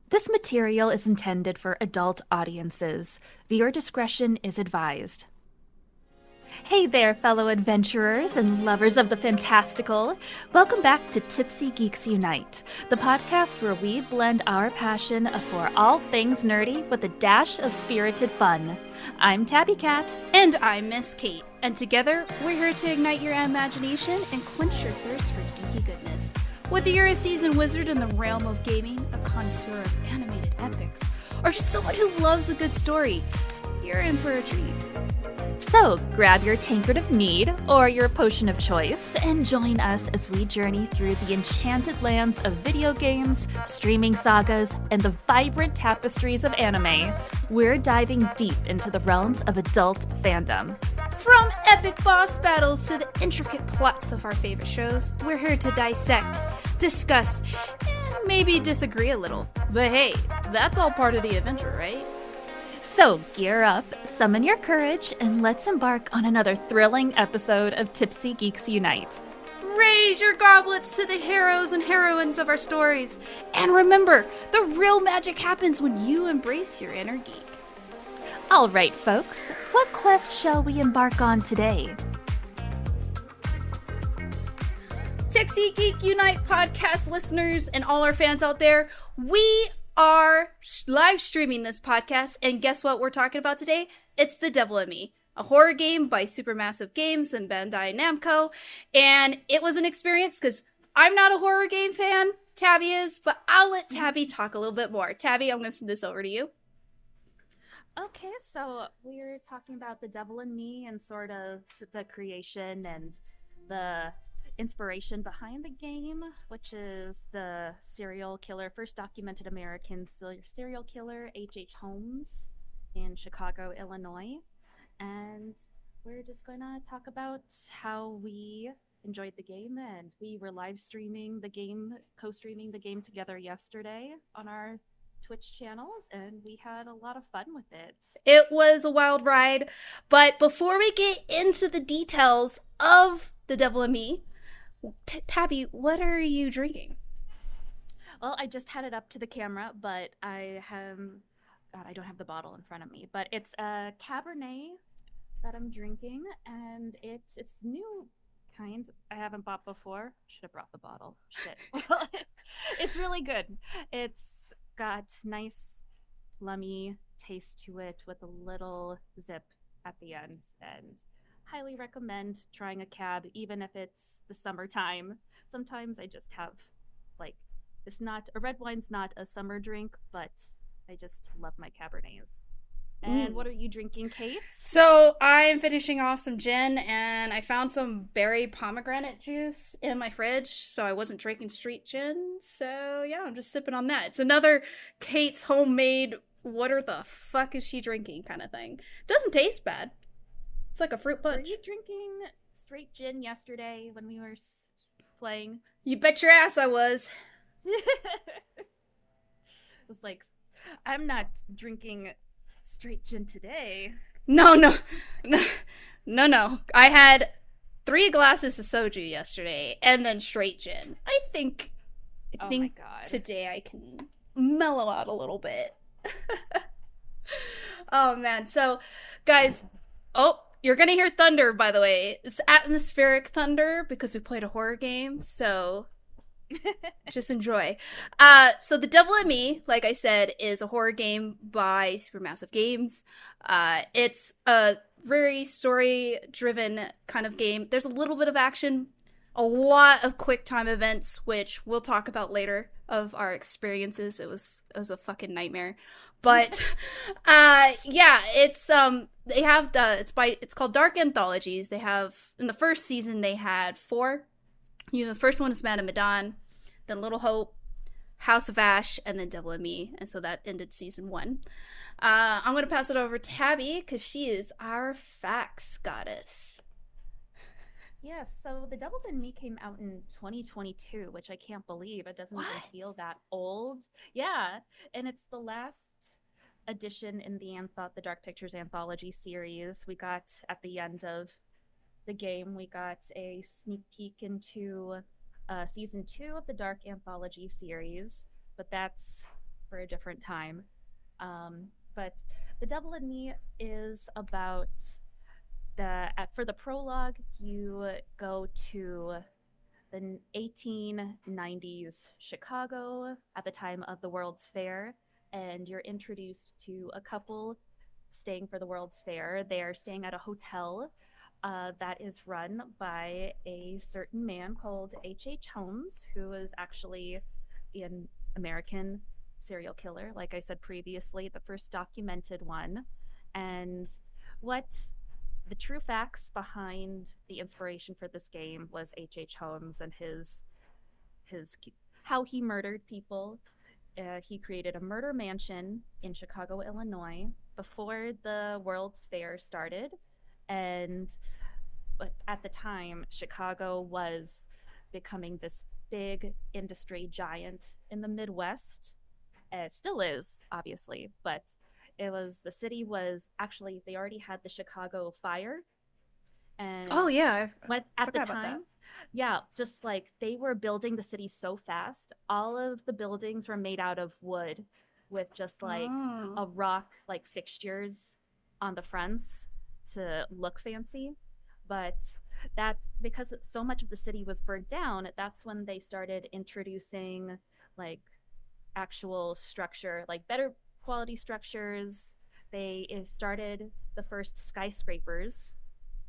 This material is intended for adult audiences. Viewer discretion is advised. Hey there, fellow adventurers and lovers of the fantastical. Welcome back to Tipsy Geeks Unite, the podcast where we blend our passion for all things nerdy with a dash of spirited fun. I'm TabiiKat. And I'm Miss Kate. And together, we're here to ignite your imagination and quench your thirst for geeky goodness. Whether you're a seasoned wizard in the realm of gaming, a connoisseur of animated epics, or just someone who loves a good story, you're in for a treat. So, grab your tankard of mead or your potion of choice and join us as we journey through the enchanted lands of video games, streaming sagas, and the vibrant tapestries of anime. We're diving deep into the realms of adult fandom. From epic boss battles to the intricate plots of our favorite shows, we're here to dissect, discuss, and maybe disagree a little. But hey, that's all part of the adventure, right? So gear up, summon your courage, and let's embark on another thrilling episode of Tipsy Geeks Unite. Raise your goblets to the heroes and heroines of our stories. And remember, the real magic happens when you embrace your inner geek. All right, folks, what quest shall we embark on today? Tipsy Geek Unite podcast listeners and all our fans out there, we are live streaming this podcast, and guess what we're talking about today? It's The Devil in Me, a horror game by Supermassive Games and Bandai Namco, and it was an experience because I'm not a horror game fan, Tabby is, but I'll let Tabby talk a little bit more. Tabby, I'm going to send this over to you. Okay, so we're talking about The Devil in Me and sort of the creation and the inspiration behind the game, which is the serial killer, first documented American serial killer, H.H. Holmes in Chicago, Illinois. And we're just going to talk about how we enjoyed the game, and we were live streaming the game, co-streaming the game together yesterday on our Twitch channels, and we had a lot of fun with it. It was a wild ride, but before we get into the details of The Devil in Me, Tabby, what are you drinking? Well, I just had it up to the camera, but I don't have the bottle in front of me, but it's a Cabernet that I'm drinking, and it's new kind I haven't bought before. Should have brought the bottle. Shit. Well, it's really good. It's got nice lummy taste to it with a little zip at the end, and highly recommend trying a cab, even if it's the summertime. Sometimes I just have, like, a red wine's not a summer drink, but I just love my Cabernets. And what are you drinking, Kate? So I'm finishing off some gin, and I found some berry pomegranate juice in my fridge, so I wasn't drinking street gin. So yeah, I'm just sipping on that. It's another Kate's homemade, what are the fuck is she drinking kind of thing. Doesn't taste bad. It's like a fruit punch. Were you drinking straight gin yesterday when we were playing? You bet your ass I was. It was like, I'm not drinking straight gin today. No. I had 3 glasses of soju yesterday and then straight gin. I think Oh my God. today I can mellow out a little bit. Oh man. So guys, you're gonna hear thunder, by the way. It's atmospheric thunder because we played a horror game, so just enjoy. So The Devil in Me, like I said, is a horror game by Supermassive Games. It's a very story-driven kind of game. There's a little bit of action, a lot of quick time events, which we'll talk about later of our experiences. It was a fucking nightmare. But yeah, it's it's called Dark Anthologies. They have, in the first season they had 4. The first one is Madame Medan, then Little Hope, House of Ash, and then Devil in Me. And so that ended season 1. I'm going to pass it over to Tabby because she is our facts goddess. Yes, so The Devil in Me came out in 2022, which I can't believe. It doesn't even feel that old. Yeah, and it's the last edition in the Dark Pictures anthology series. We got, at the end of the game, we got a sneak peek into season 2 of the Dark Anthology series, but that's for a different time. But The Devil in Me is about for the prologue, you go to the 1890s Chicago at the time of the World's Fair, and you're introduced to a couple staying for the World's Fair. They're staying at a hotel that is run by a certain man called H. Holmes, who is actually an American serial killer, like I said previously, the first documented one. And what the true facts behind the inspiration for this game was H. Holmes and his how he murdered people. He created a murder mansion in Chicago, Illinois, before the World's Fair started, and but at the time, Chicago was becoming this big industry giant in the Midwest. It still is, obviously, but the city was actually, they already had the Chicago fire. Oh And yeah, what I at the forgot about that. time, yeah, just like they were building the city so fast, all of the buildings were made out of wood with just like Oh. a rock like fixtures on the fronts to look fancy. But that because so much of the city was burnt down, that's when they started introducing like actual structure, like better quality structures. They started the first skyscrapers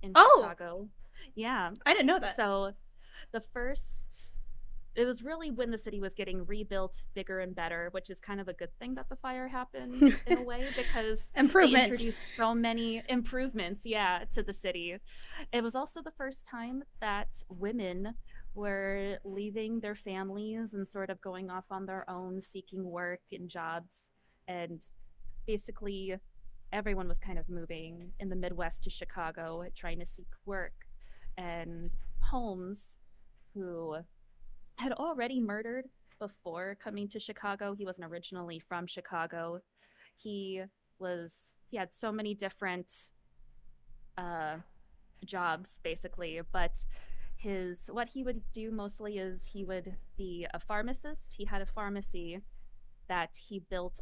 in Oh, Chicago. Yeah. I didn't know that. So the first, it was really when the city was getting rebuilt bigger and better, which is kind of a good thing that the fire happened in a way because they Improvements. introduced so many improvements, yeah, to the city. It was also the first time that women were leaving their families and sort of going off on their own, seeking work and jobs. And basically, everyone was kind of moving in the Midwest to Chicago trying to seek work. And Holmes, who had already murdered before coming to Chicago, he wasn't originally from Chicago. He was he had so many different uh, jobs basically, but his what he would do mostly is he would be a pharmacist. He had a pharmacy that he built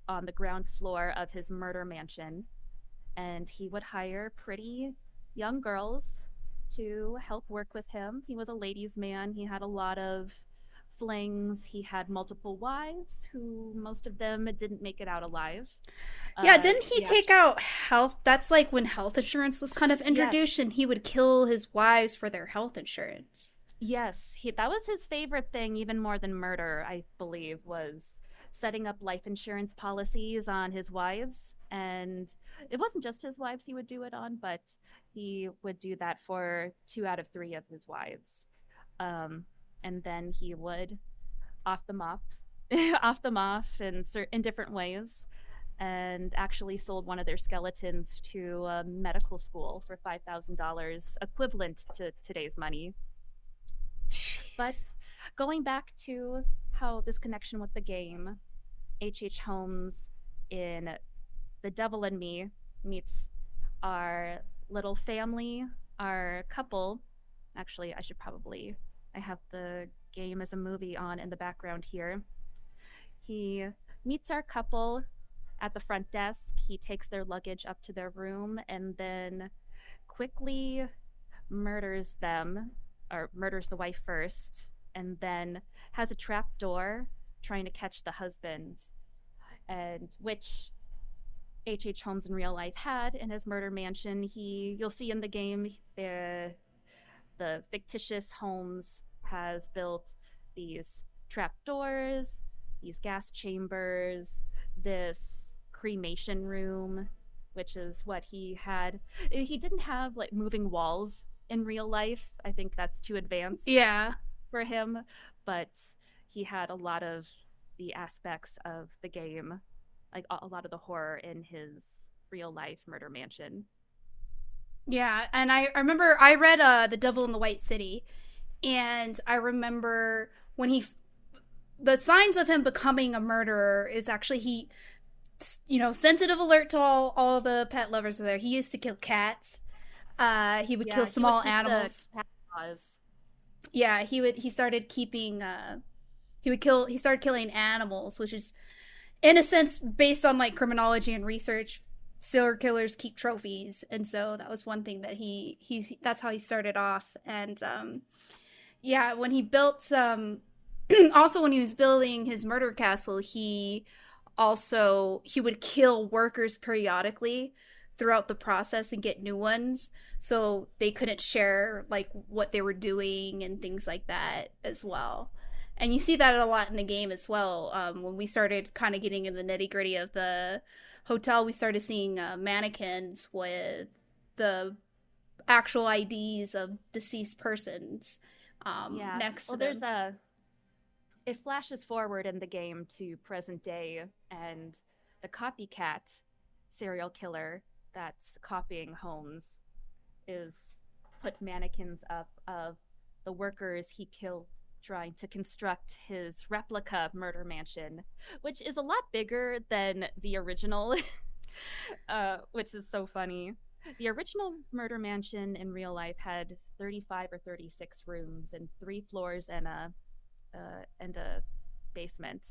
on the ground floor of his murder mansion, and he would hire pretty young girls to help work with him. He was a ladies' man. He had a lot of flings. He had multiple wives who most of them didn't make it out alive. Yeah, didn't he He take actually, out health? That's like when health insurance was kind of yes, introduced, and he would kill his wives for their health insurance. yes, that was his favorite thing, even more than murder, I believe, was setting up life insurance policies on his wives. And it wasn't just his wives he would do it on, but he would do that for two out of three of his wives. Um, and then he would off them off, off them off in different ways, and actually sold one of their skeletons to a medical school for $5,000, equivalent to today's money. But Jeez. going back to how this connection with the game, H. Holmes in The Devil in Me meets our little family, our couple. Actually, I have the game as a movie on in the background here. He meets our couple at the front desk. He takes their luggage up to their room and then quickly murders them, or murders the wife first, and then has a trap door trying to catch the husband, and which H. Holmes in real life had in his murder mansion. You'll see in the game, the fictitious Holmes has built these trap doors, these gas chambers, this cremation room, which is what he had. He didn't have like moving walls in real life. I think that's too advanced Yeah. for him, but he had a lot of the aspects of the game, like a lot of the horror in his real life murder mansion. Yeah, and I remember I read The Devil in the White City, and I remember when the signs of him becoming a murderer is actually sensitive alert to all the pet lovers there. He used to kill cats. He would kill Yeah, he would small keep the animals. cat paws. Yeah, he started keeping he started killing animals, which is in a sense, based on like criminology and research, serial killers keep trophies, and so that was one thing that he's that's how he started off. And yeah, when he built also when he was building his murder castle, he would kill workers periodically throughout the process and get new ones, so they couldn't share like what they were doing and things like that as well. And you see that a lot in the game as well. When we started kind of getting in the nitty gritty of the hotel, we started seeing mannequins with the actual IDs of deceased persons Yeah. next to Well, them. it flashes forward in the game to present day, and the copycat serial killer that's copying Holmes is put mannequins up of the workers he killed trying to construct his replica murder mansion, which is a lot bigger than the original, which is so funny. The original murder mansion in real life had 35 or 36 rooms and 3 floors and a basement.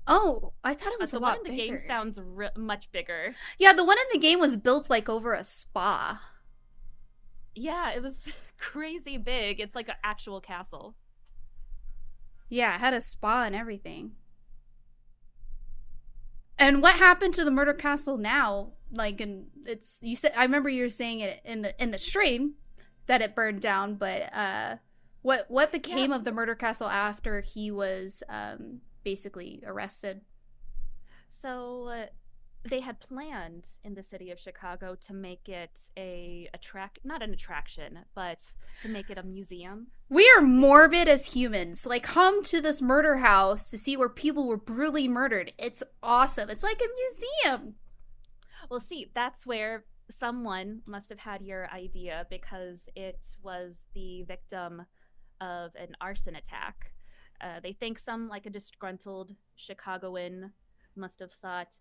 Oh, I thought it was a The one lot in the game bigger. sounds much bigger. Yeah, the one in the game was built like over a spa. Yeah, it was crazy big. It's like an actual castle. Yeah, it had a spa and everything. And what happened to the murder castle now? Like, and it's you said I remember you were saying it in the stream that it burned down, but what Yeah, became of the murder castle after he was basically arrested? so they had planned in the city of Chicago to make it a attract not an attraction, but to make it a museum. We are Because morbid as humans. Like, come to this murder house to see where people were brutally murdered. It's awesome. It's like a museum. well, see, that's where someone must have had your idea because it was the victim of an arson attack. They think some like a disgruntled Chicagoan must have thought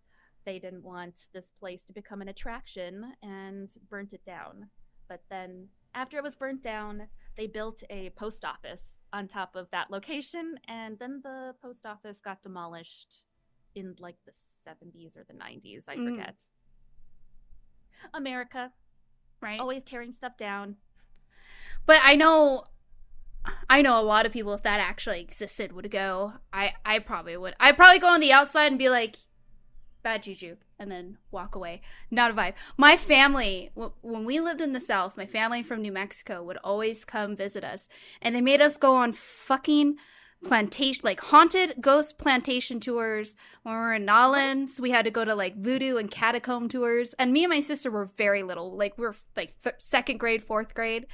they didn't want this place to become an attraction and burnt it down. But then, after it was burnt down, they built a post office on top of that location, and then the post office got demolished in like the 70s or the 90s, I Mm, forget. America, right. always tearing stuff down. But I know a lot of people, if that actually existed, would go. I probably would. I'd probably go on the outside and be like, bad juju, and then walk away. Not a vibe. My family, when we lived in the South, my family from New Mexico would always come visit us, and they made us go on fucking plantation, like haunted ghost plantation tours. When we were in What? Nolans, we had to go to like voodoo and catacomb tours. And me and my sister were very little, like we were like second grade, fourth grade,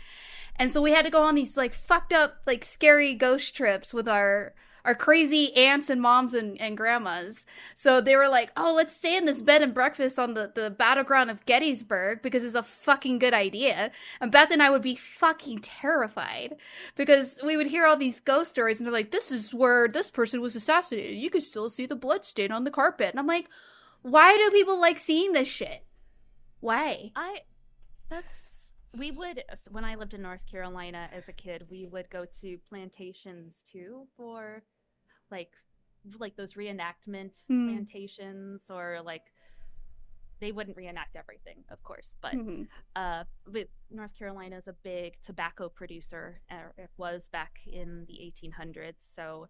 and so we had to go on these like fucked up, like scary ghost trips with our crazy aunts and moms and grandmas. So they were like, oh, let's stay in this bed and breakfast on the battleground of Gettysburg because it's a fucking good idea. And Beth and I would be fucking terrified because we would hear all these ghost stories and they're like, this is where this person was assassinated. You can still see the blood stain on the carpet. And I'm like, why do people like seeing this shit? Why? I that's we would when I lived in North Carolina as a kid, we would go to plantations too for like those reenactment Hmm. plantations or like they wouldn't reenact everything, of course, but Mm-hmm. with North Carolina is a big tobacco producer. It was back in the 1800s, so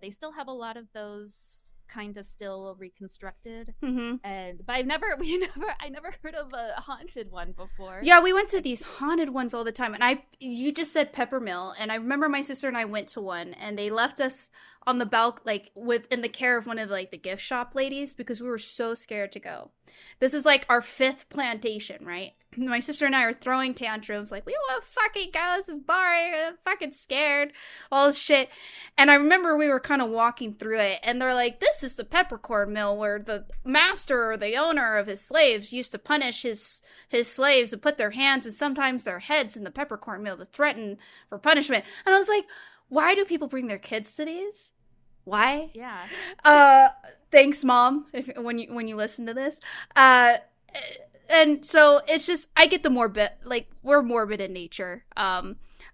they still have a lot of those kind of still reconstructed. Mm-hmm. And but I never heard of a haunted one before. Yeah, we went to these haunted ones all the time. And you just said Peppermill. And I remember my sister and I went to one and they left us on the balcony, like in the care of one of like the gift shop ladies because we were so scared to go. This is like our fifth plantation, right? My sister and I are throwing tantrums like, we don't want to fucking go. This is boring. I'm fucking scared. All this shit. And I remember we were kind of walking through it and they're like, this is the peppercorn mill where the master or the owner of his slaves used to punish his slaves and put their hands and sometimes their heads in the peppercorn mill to threaten for punishment. And I was like, why do people bring their kids to these? Why? Yeah. Uh, thanks, mom, if when you listen to this. And so it's just I get the morbid, like we're morbid in nature.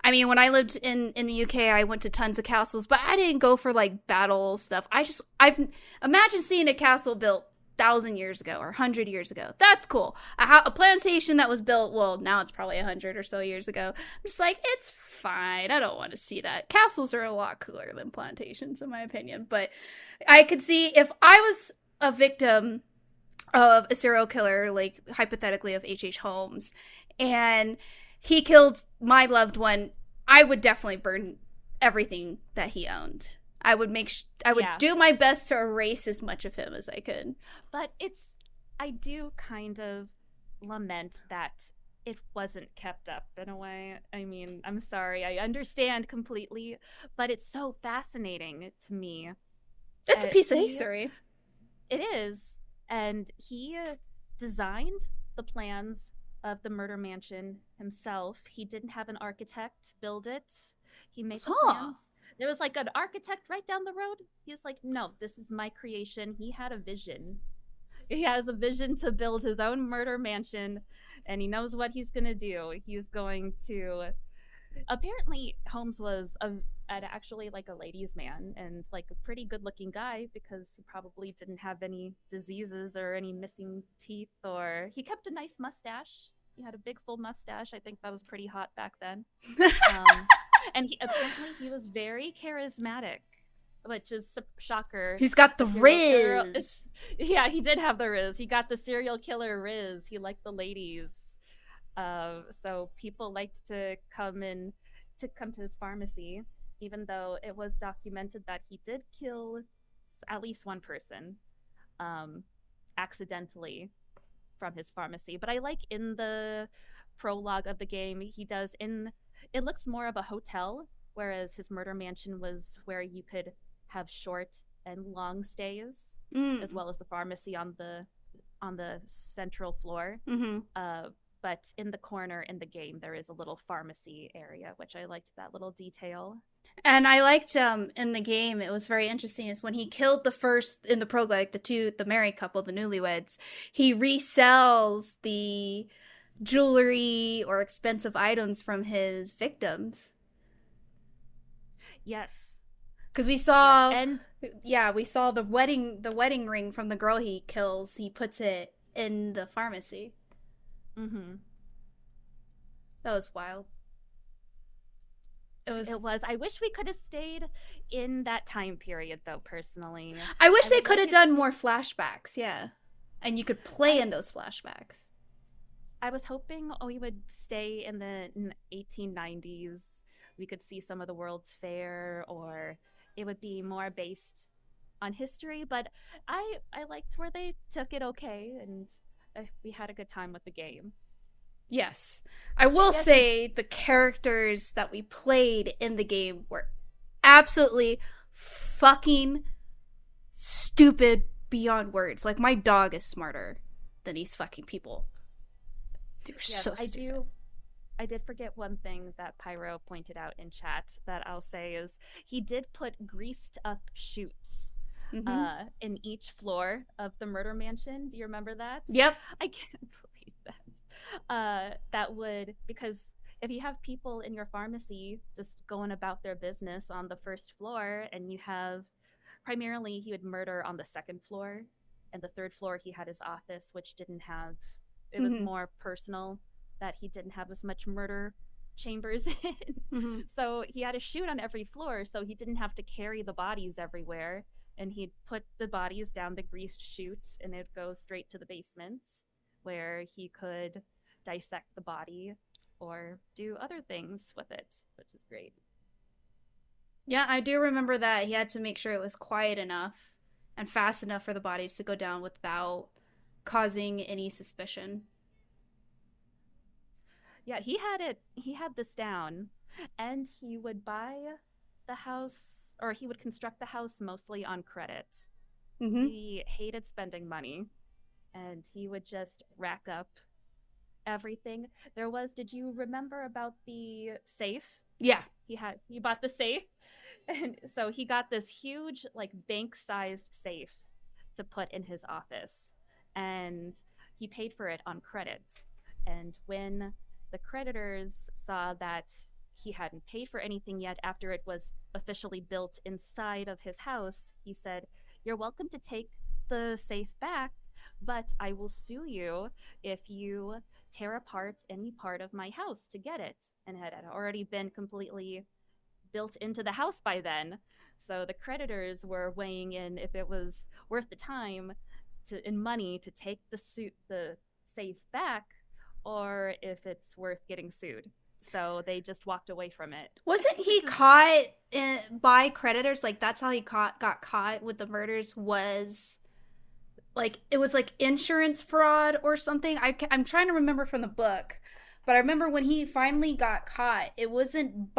I mean, when I lived in the UK, I went to tons of castles, but I didn't go for like battle stuff. I've imagine seeing a castle built 1,000 years ago or 100 years ago. That's cool. A plantation that was built, well, now it's probably 100 or so years ago. I'm just like, it's fine. I don't want to see that. Castles are a lot cooler than plantations, in my opinion. But I could see if I was a victim of a serial killer, like hypothetically of H. Holmes, and he killed my loved one, I would definitely burn everything that he owned. I would Yeah. do my best to erase as much of him as I could. But I do kind of lament that it wasn't kept up in a way. I mean, I'm sorry, I understand completely, but it's so fascinating to me. It's a piece of He history. It is. And he designed the plans of the murder mansion himself. He didn't have an architect build it. He made the Huh. plans. There was like an architect right down the road. He's like, no, this is my creation. He had a vision. He has a vision to build his own murder mansion, and he knows what he's going to do. He's going to apparently Holmes was actually like a ladies' man and like a pretty good-looking guy because he probably didn't have any diseases or any missing teeth, or he kept a nice mustache. He had a big full mustache. I think that was pretty hot back then. Um, and apparently he was very charismatic, which is a shocker. He's got the A serial killer. riz. Yeah, he did have the riz. He got the serial killer riz. He liked the ladies. So people liked to come to his pharmacy, even though it was documented that he did kill at least one person, um, accidentally from his pharmacy. But I like in the prologue of the game, he does in it looks more of a hotel, whereas his murder mansion was where you could have short and long stays, as Mm. well as the pharmacy on the central floor. Mm-hmm. Uh, but in the corner in the game, there is a little pharmacy area, which I liked that little detail. And I liked in the game, it was very interesting, is when he killed the first in the prologue, the married couple, the newlyweds, he resells the jewelry or expensive items from his victims. Yes, Because we yes, saw, and yeah, we saw the wedding ring from the girl he kills. He puts it in the pharmacy. mm-hmm. That was wild. It was. It was. I wish we could have stayed in that time period, though. Personally, I wish I they would could like have it. done more flashbacks. Yeah, and you could play I in those flashbacks. I was hoping we would stay in the 1890s. We could see some of the World's Fair, or it would be more based on history. But I liked where they took it okay, and we had a good time with the game. Yes. I will Yes, you. say the characters that we played in the game were absolutely fucking stupid beyond words. Like, my dog is smarter than these fucking people. They're Yes, so stupid. I did forget one thing that Pyro pointed out in chat that I'll say is he did put greased up chutes Mm-hmm. in each floor of the murder mansion. Do you remember that? Yep. I can't believe that. That would because if you have people in your pharmacy just going about their business on the first floor, and you have primarily he would murder on the second floor, and the third floor he had his office, which didn't have it was Mm-hmm. more personal that he didn't have as much murder chambers in. Mm-hmm. So he had a chute on every floor, so he didn't have to carry the bodies everywhere. And he'd put the bodies down the greased chute, and it'd go straight to the basement where he could dissect the body or do other things with it, which is great. Yeah, I do remember that he had to make sure it was quiet enough and fast enough for the bodies to go down without causing any suspicion. Yeah, he had this down, and he would buy the house, or he would construct the house mostly on credit. Mm-hmm. He hated spending money, and he would just rack up everything. Did you remember about the safe? Yeah. He bought the safe, and so he got this huge like bank-sized safe to put in his office, and he paid for it on credit. And when the creditors saw that he hadn't paid for anything yet after it was officially built inside of his house. He said, "You're welcome to take the safe back, but I will sue you if you tear apart any part of my house to get it." And it had already been completely built into the house by then. So the creditors were weighing in if it was worth the time in money to take the safe back, or if it's worth getting sued. So they just walked away from it. Wasn't he caught by creditors? Like, that's how he got caught with the murders, was like, it was like insurance fraud or something. I'm trying to remember from the book, but I remember when he finally got caught, it wasn't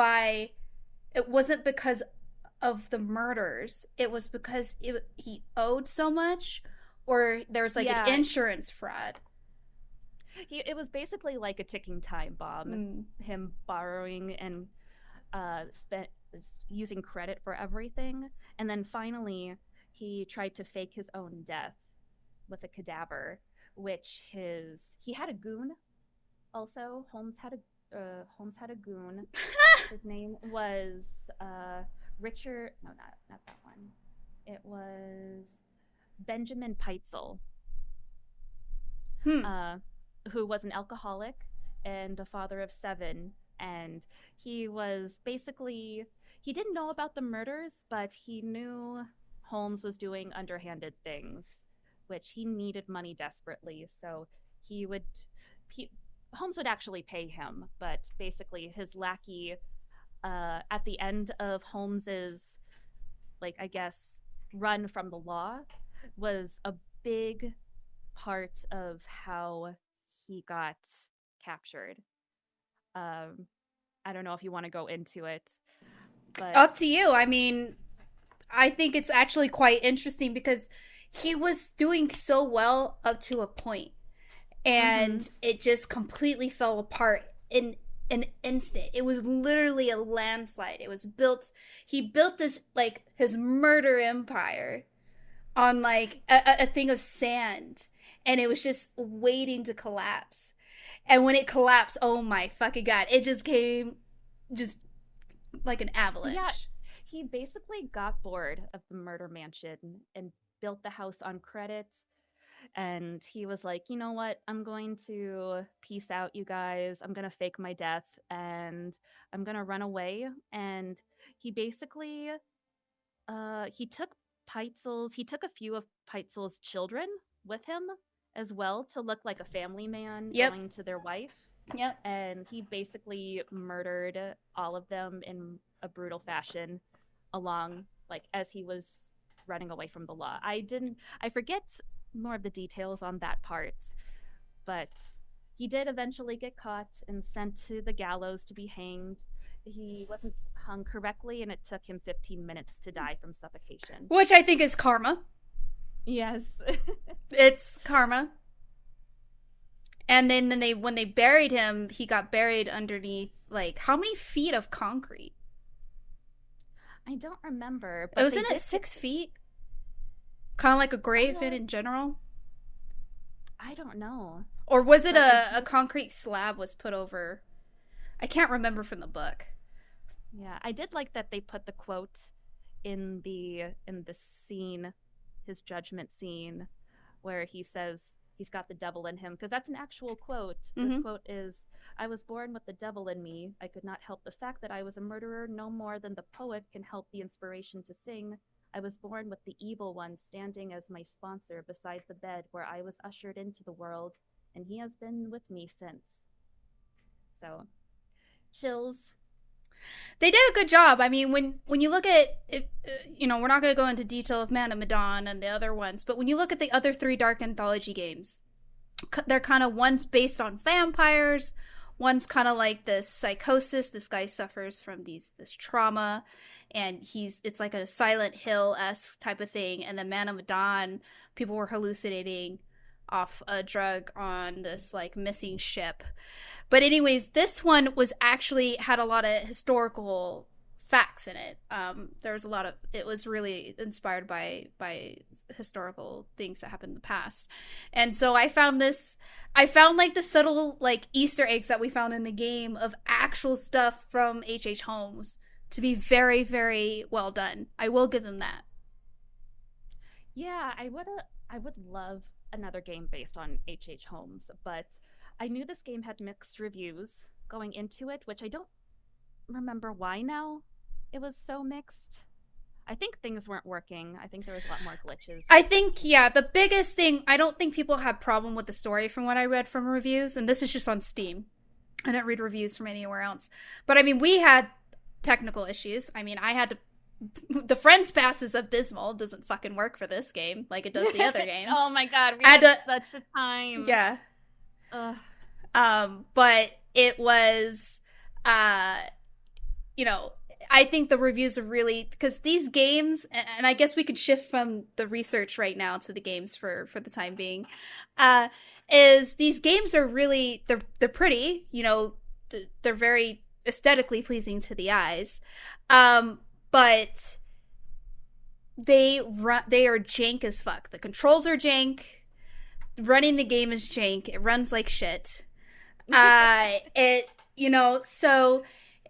because of the murders. It was because he owed so much, or there was like an insurance fraud. It was basically like a ticking time bomb. Him borrowing and using credit for everything. And then finally, he tried to fake his own death with a cadaver, which he had a goon. Also, Holmes had a goon. His name was Richard. No, not that one. It was Benjamin Peitzel. Who was an alcoholic and a father of 7. And he was basically, he didn't know about the murders, but he knew Holmes was doing underhanded things, which he needed money desperately. So Holmes would actually pay him, but basically his lackey, at the end of Holmes's, like, I guess, run from the law, was a big part of how he got captured. I don't know if you want to go into it, but up to you. I mean, I think it's actually quite interesting because he was doing so well up to a point, and it just completely fell apart in an instant. It was literally a landslide. He built this, like, his murder empire on like a thing of sand, and it was just waiting to collapse. And when it collapsed, oh my fucking god, it just came just like an avalanche. Yeah, he basically got bored of the murder mansion and built the house on credit. And he was like, you know what? I'm going to peace out, you guys. I'm going to fake my death and I'm going to run away. And he basically, he took a few of Peitzel's children with him as well to look like a family man going to their wife. Yep. And he basically murdered all of them in a brutal fashion as he was running away from the law. I forget more of the details on that part, but he did eventually get caught and sent to the gallows to be hanged. He wasn't hung correctly, and it took him 15 minutes to die from suffocation. Which I think is karma. Yes. It's karma. And then when they buried him, he got buried underneath, like, how many feet of concrete? I don't remember. But wasn't it 6 feet? Kind of like a grave in general? I don't know. Or was it a concrete slab was put over? I can't remember from the book. Yeah, I did like that they put the quote in the scene, his judgment scene, where he says he's got the devil in him, because that's an actual quote. The quote is, "I was born with the devil in me. I could not help the fact that I was a murderer no more than the poet can help the inspiration to sing. I was born with the evil one standing as my sponsor beside the bed where I was ushered into the world, and he has been with me since." So, chills. They did a good job. I mean, when you look at it, we're not going to go into detail of Man of Medan and the other ones, but when you look at the other 3 Dark Anthology games, they're kind of, one's based on vampires, one's kind of like this psychosis. This guy suffers from this trauma, and it's like a Silent Hill-esque type of thing. And then Man of Medan, people were hallucinating off a drug on this, like, missing ship. But anyways, this one was actually had a lot of historical facts in it. There was a lot of, it was really inspired by historical things that happened in the past. And so I found like the subtle like Easter eggs that we found in the game of actual stuff from H.H. Holmes to be very, very well done. I will give them that. Yeah, I would love another game based on H.H. Holmes, but I knew this game had mixed reviews going into it, which I don't remember why now it was so mixed. I think things weren't working. I think there was a lot more glitches. I think, yeah, the biggest thing, I don't think people had problem with the story from what I read from reviews, and this is just on Steam. I didn't read reviews from anywhere else. But I mean, we had technical issues. I mean, I had to, the Friends Pass is abysmal. It doesn't fucking work for this game like it does the other games. Oh my god, we had such a time. Yeah. Ugh. But it was, you know, I think the reviews are really, because these games, and I guess we could shift from the research right now to the games for the time being, is these games are really, they're pretty, you know, they're very aesthetically pleasing to the eyes, but they are jank as fuck. The controls are jank, running the game is jank, it runs like shit. It, you know, so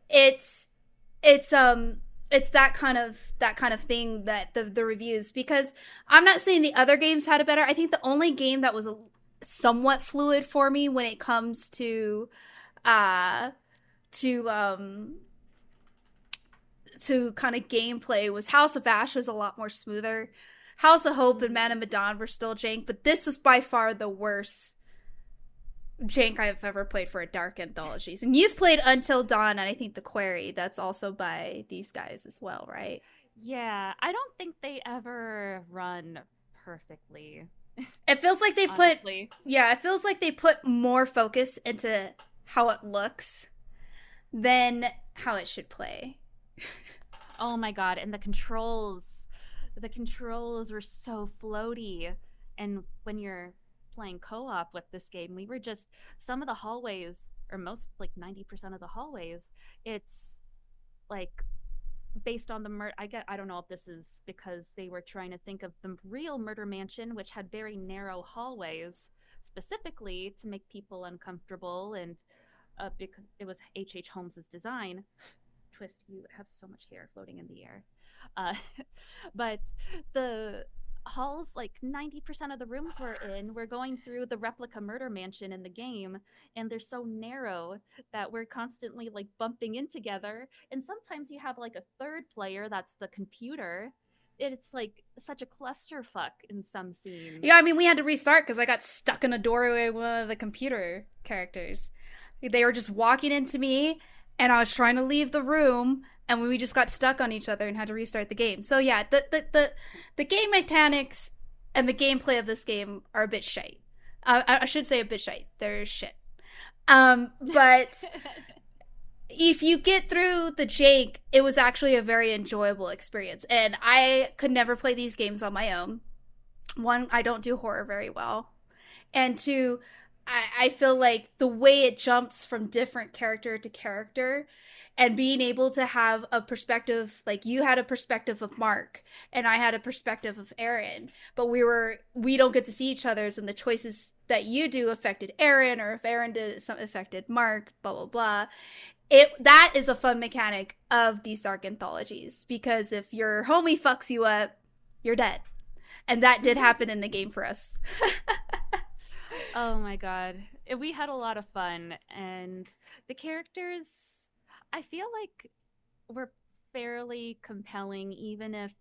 it's that kind of thing that the reviews, because I'm not saying the other games had it better. I think the only game that was somewhat fluid for me when it comes to kind of gameplay was House of Ash. Was a lot more smoother. House of Hope and Man of Medan were still jank, but this was by far the worst jank I've ever played for a dark anthologies. And you've played Until Dawn, and I think The Quarry, that's also by these guys as well, right? Yeah, I don't think they ever run perfectly. It feels like they've honestly it feels like they put more focus into how it looks than how it should play. Oh my god, and the controls were so floaty. And when you're playing co-op with this game, we were just, some of the hallways, or most, like 90% of the hallways, it's like based on the I don't know if this is because they were trying to think of the real murder mansion, which had very narrow hallways specifically to make people uncomfortable, and because it was H.H. Holmes's design. Twist, you have so much hair floating in the air. But the halls, like 90% of the rooms we're going through the replica murder mansion in the game, and they're so narrow that we're constantly like bumping in together, and sometimes you have like a third player that's the computer. It's like such a clusterfuck in some scenes. Yeah, I mean, we had to restart because I got stuck in a doorway with one of the computer characters. They were just walking into me, and I was trying to leave the room, and we just got stuck on each other and had to restart the game. So yeah, the game mechanics and the gameplay of this game are a bit shite. I should say a bit shite. They're shit. But if you get through the jank, it was actually a very enjoyable experience. And I could never play these games on my own. One, I don't do horror very well. And two, I feel like the way it jumps from different character to character, and being able to have a perspective, like you had a perspective of Mark and I had a perspective of Aaron, but we don't get to see each other's, and the choices that you do affected Aaron, or if Aaron did something affected Mark, blah blah blah. That is a fun mechanic of these dark anthologies, because if your homie fucks you up, you're dead. And that did happen in the game for us. Oh my god. We had a lot of fun, and the characters, I feel like, were fairly compelling, even if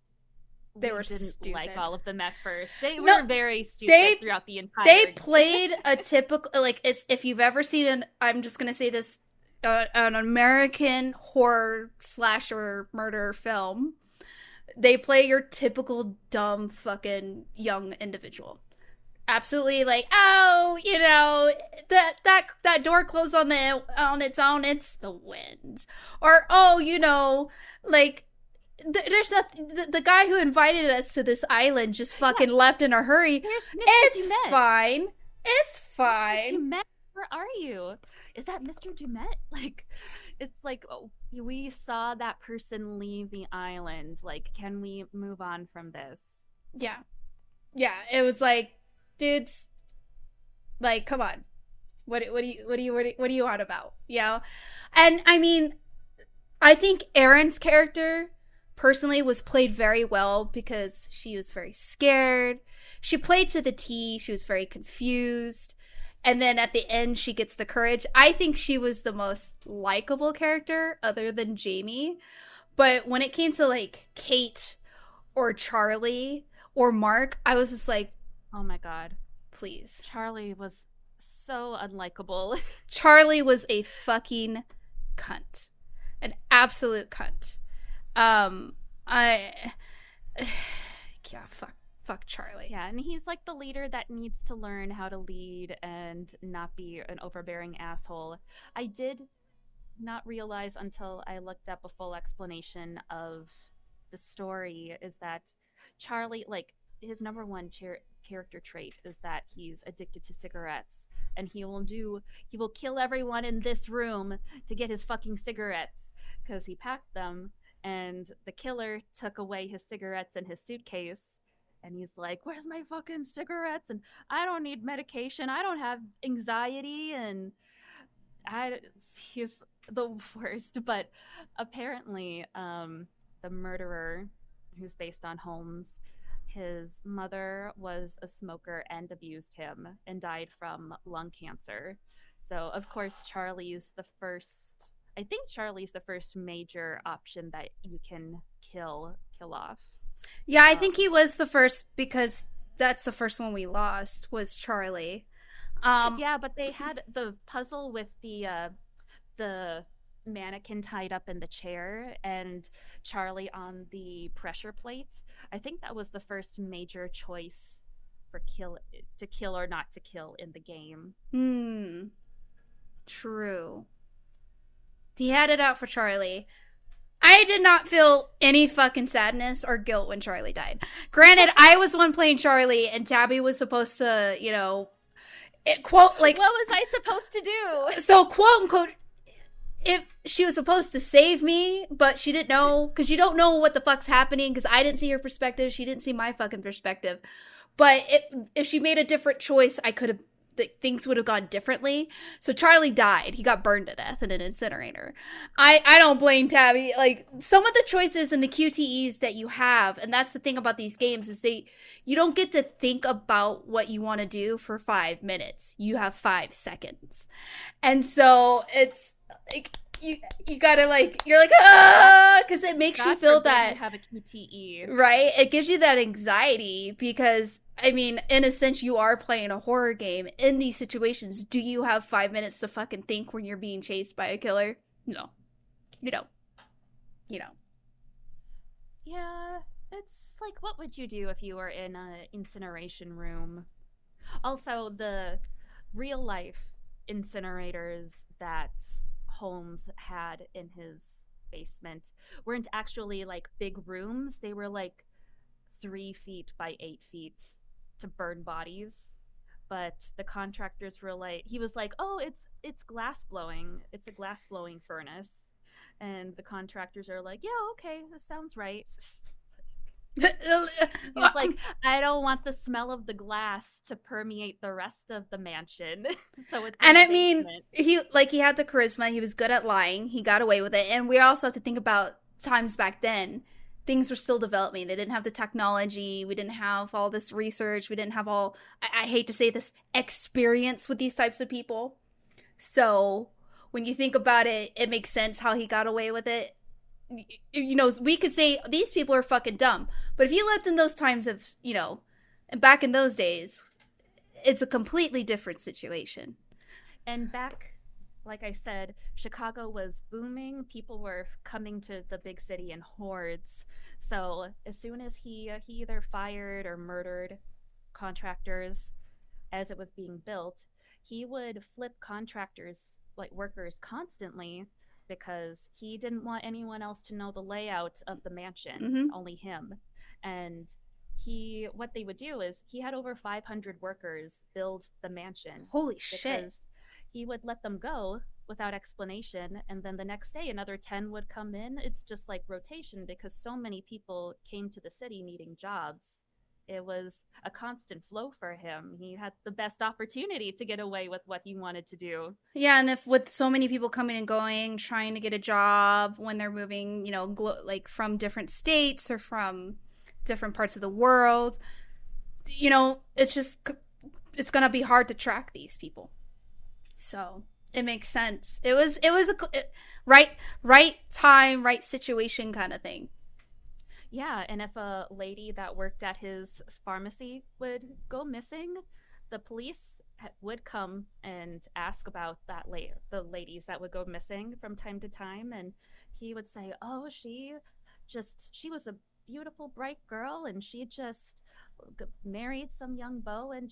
they were didn't stupid. Like all of them at first. They were very stupid throughout the entire They game. played a typical, like, if you've ever seen I'm just gonna say this, an American horror slasher murder film, they play your typical dumb fucking young individual. Absolutely, like, oh, you know, that door closed on its own, it's the wind. Or, oh, you know, like, there's nothing, the guy who invited us to this island just fucking left in a hurry. It's fine. It's fine. Mr. Dumet, where are you? Is that Mr. Dumet? Like, It's like, oh, we saw that person leave the island. Like, can we move on from this? Yeah. Yeah, it was like, dudes, like, come on. What do you on about? You know? And I mean, I think Erin's character personally was played very well because she was very scared. She played to the T. She was very confused. And then at the end, she gets the courage. I think she was the most likable character other than Jamie. But when it came to like Kate or Charlie or Mark, I was just like, Oh my god. please. Charlie was so unlikable. Charlie was a fucking cunt. An absolute cunt. I yeah, fuck Charlie. Yeah, and he's like the leader that needs to learn how to lead and not be an overbearing asshole. I did not realize until I looked up a full explanation of the story is that Charlie, like, his number one character trait is that he's addicted to cigarettes, and he will kill everyone in this room to get his fucking cigarettes because he packed them, and the killer took away his cigarettes in his suitcase. And he's like, "Where's my fucking cigarettes? And I don't need medication. I don't have anxiety." And I he's the worst. But apparently, the murderer, who's based on Holmes, his mother was a smoker and abused him and died from lung cancer. So of course Charlie's the first. I think Charlie's the first major option that you can kill off. Yeah, I think he was the first because that's the first one we lost was Charlie. Yeah, but they had the puzzle with the mannequin tied up in the chair and Charlie on the pressure plate. I think that was the first major choice for kill or not to kill in the game. True. He had it out for Charlie. I did not feel any fucking sadness or guilt when Charlie died. Granted, I was the one playing Charlie, and Tabby was supposed to, quote, like... What was I supposed to do? So, quote unquote, if she was supposed to save me, but she didn't know, because you don't know what the fuck's happening, because I didn't see her perspective, she didn't see my fucking perspective. But if she made a different choice, I could have things would have gone differently. So Charlie died. He got burned to death in an incinerator. I don't blame Tabby. Like, some of the choices and the QTEs that you have, and that's the thing about these games, is you don't get to think about what you want to do for 5 minutes. You have 5 seconds. And so it's like you gotta you're like, ah, because it makes you feel that you have a QTE, right? It gives you that anxiety because, I mean, in a sense, you are playing a horror game. In these situations, do you have 5 minutes to fucking think when you're being chased by a killer? No, you don't. You know. Yeah, it's like, what would you do if you were in an incineration room? Also, the real life incinerators that Holmes had in his basement weren't actually like big rooms. They were like 3 feet by 8 feet to burn bodies. But the contractors were like, he was like, "Oh, it's glass blowing. It's a glass blowing furnace." And the contractors are like, "Yeah, okay, that sounds right." He's like, "I don't want the smell of the glass to permeate the rest of the mansion." So it's and I mean, he had the charisma. He was good at lying. He got away with it. And we also have to think about times back then. Things were still developing. They didn't have the technology. We didn't have all this research. We didn't have all, I hate to say this, experience with these types of people. So when you think about it, it makes sense how he got away with it. You know, we could say these people are fucking dumb. But if you lived in those times of, and back in those days, it's a completely different situation. And back, like I said, Chicago was booming. People were coming to the big city in hordes. So as soon as he either fired or murdered contractors as it was being built, he would flip contractors, like workers, constantly because he didn't want anyone else to know the layout of the mansion, only him. And what they would do is he had over 500 workers build the mansion. Holy shit. he would let them go without explanation, and then the next day another 10 would come in. It's just like rotation because so many people came to the city needing jobs. It was a constant flow for him. He had the best opportunity to get away with what he wanted to do. Yeah, and if with so many people coming and going, trying to get a job when they're moving, like from different states or from different parts of the world, it's gonna be hard to track these people. So it makes sense. It was right time, right situation kind of thing. Yeah, and if a lady that worked at his pharmacy would go missing, the police would come and ask about the ladies that would go missing from time to time, and he would say, "Oh, she was a beautiful, bright girl, and she just married some young beau, and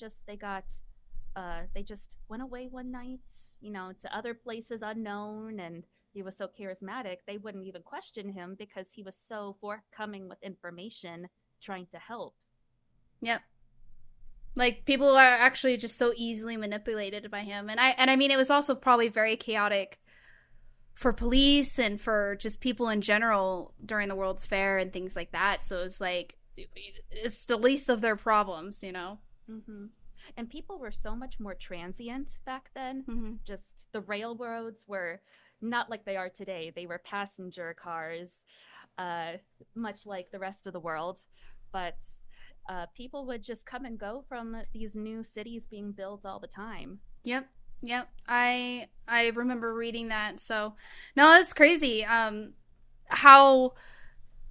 they just went away one night, to other places unknown, and he was so charismatic, they wouldn't even question him because he was so forthcoming with information trying to help." Yep. Like, people are actually just so easily manipulated by him. And I mean, it was also probably very chaotic for police and for just people in general during the World's Fair and things like that. So it's like, it's the least of their problems, Mm-hmm. And people were so much more transient back then. Mm-hmm. Just the railroads were not like they are today. They were passenger cars, much like the rest of the world. But people would just come and go from these new cities being built all the time. Yep. I remember reading that. So, no, it's crazy. How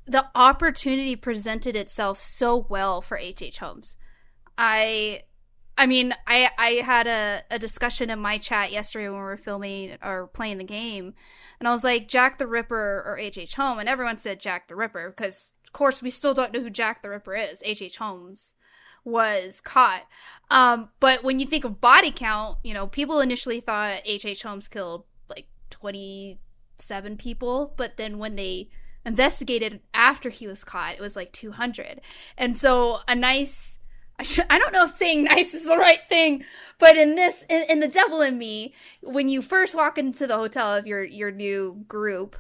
the opportunity presented itself so well for H.H. Holmes. I mean, I had a discussion in my chat yesterday when we were filming or playing the game, and I was like, Jack the Ripper or H.H. Holmes, and everyone said Jack the Ripper because, of course, we still don't know who Jack the Ripper is. H.H. Holmes was caught. But when you think of body count, people initially thought H.H. Holmes killed like 27 people, but then when they investigated after he was caught, it was like 200. And so I don't know if saying nice is the right thing, but in The Devil in Me, when you first walk into the hotel of your new group,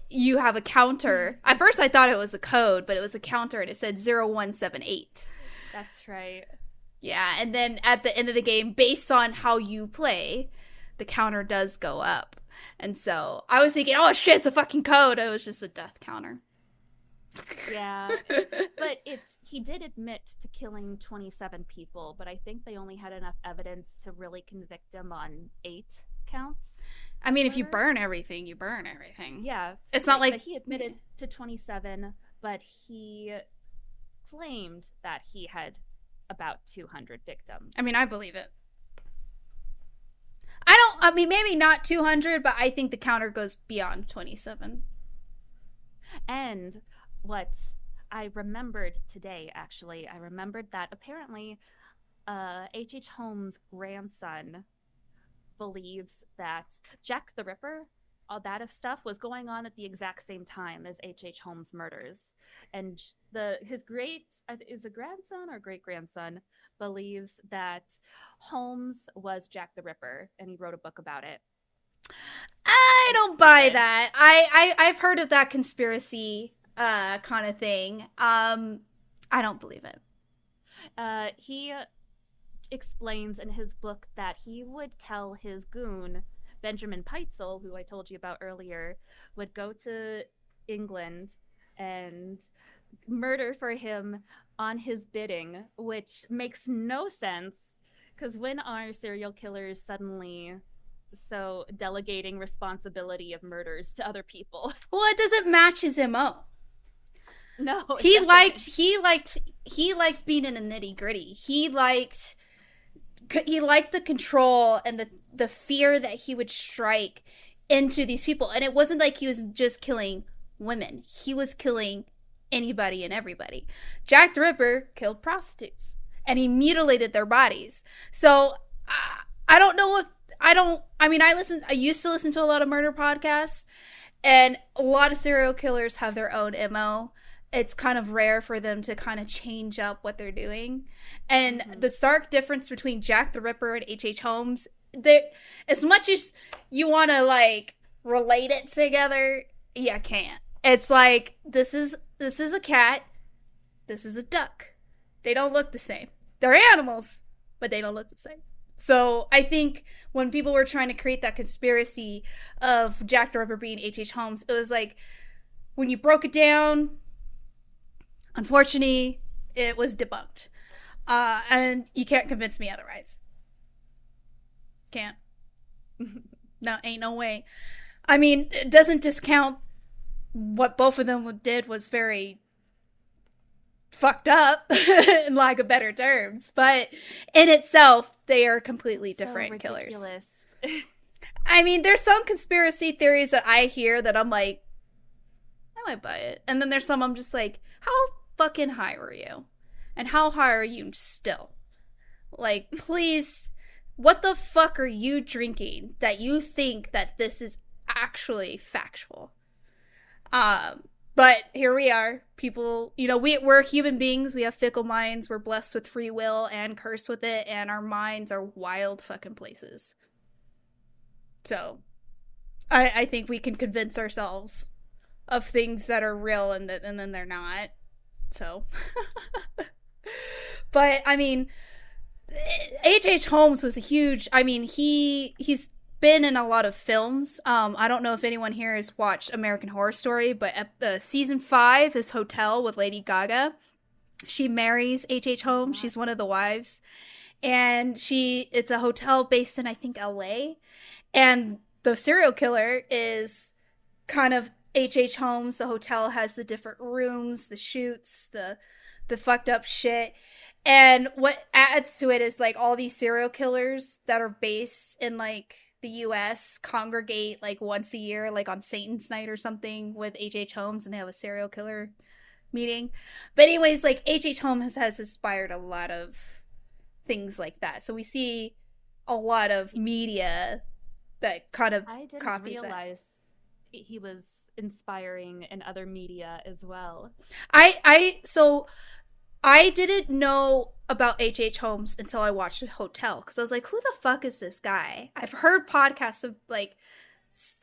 you have a counter. At first I thought it was a code, but it was a counter and it said 0178. That's right. Yeah, and then at the end of the game, based on how you play, the counter does go up. And so I was thinking, oh shit, it's a fucking code. It was just a death counter. Yeah, but he did admit to killing 27 people, but I think they only had enough evidence to really convict him on 8 counts. I mean, if you burn everything, you burn everything. Yeah. It's not like... But he admitted to 27, but he claimed that he had about 200 victims. I mean, I believe it. Maybe not 200, but I think the counter goes beyond 27. And what I remembered today, actually, I remembered that apparently H.H. Holmes' grandson believes that Jack the Ripper, all that stuff, was going on at the exact same time as H.H. Holmes' murders. And his is a grandson or great-grandson believes that Holmes was Jack the Ripper, and he wrote a book about it. I don't buy that. I've heard of that conspiracy kind of thing. I don't believe it. He explains in his book that he would tell his goon, Benjamin Peitzel, who I told you about earlier, would go to England and murder for him on his bidding, which makes no sense, because when are serial killers suddenly so delegating responsibility of murders to other people? Well, it doesn't match his MO. No, he liked being in the nitty gritty. He liked the control and the fear that he would strike into these people. And it wasn't like he was just killing women. He was killing anybody and everybody. Jack the Ripper killed prostitutes and he mutilated their bodies. So I don't know if I used to listen to a lot of murder podcasts, and a lot of serial killers have their own MO. It's kind of rare for them to kind of change up what they're doing. And the stark difference between Jack the Ripper and H.H. Holmes there, as much as you want to like relate it together, you can't. It's like this is a cat, this is a duck. They don't look the same. They're animals, but they don't look the same. So I think when people were trying to create that conspiracy of Jack the Ripper being H.H. Holmes, it was like when you broke it down, unfortunately, it was debunked. And you can't convince me otherwise. Can't. No, ain't no way. I mean, it doesn't discount what both of them did was very fucked up, in lack of better terms. But in itself, they are completely different killers. I mean, there's some conspiracy theories that I hear that I'm like, I might buy it. And then there's some I'm just like, how fucking high were you? And how high are you still? Like, please, what the fuck are you drinking that you think that this is actually factual? But here we are. People, we're human beings. We have fickle minds. We're blessed with free will and cursed with it. And our minds are wild fucking places. So, I think we can convince ourselves of things that are real and then they're not. So, but I mean, H.H. Holmes was a huge. I mean, he's been in a lot of films. I don't know if anyone here has watched American Horror Story, but season 5 is Hotel with Lady Gaga. She marries H.H. Holmes. She's one of the wives, and it's a hotel based in, I think, L.A. And the serial killer is kind of H.H. Holmes. The hotel has the different rooms, the shoots, the fucked up shit. And what adds to it is like all these serial killers that are based in like the US congregate like once a year, like on Satan's night or something with H.H. Holmes, and they have a serial killer meeting. But anyways, like H.H. Holmes has inspired a lot of things like that. So we see a lot of media that kind of I didn't copies realize he was inspiring in other media as well. So I didn't know about H.H. Holmes until I watched The Hotel, because I was like, who the fuck is this guy? I've heard podcasts of like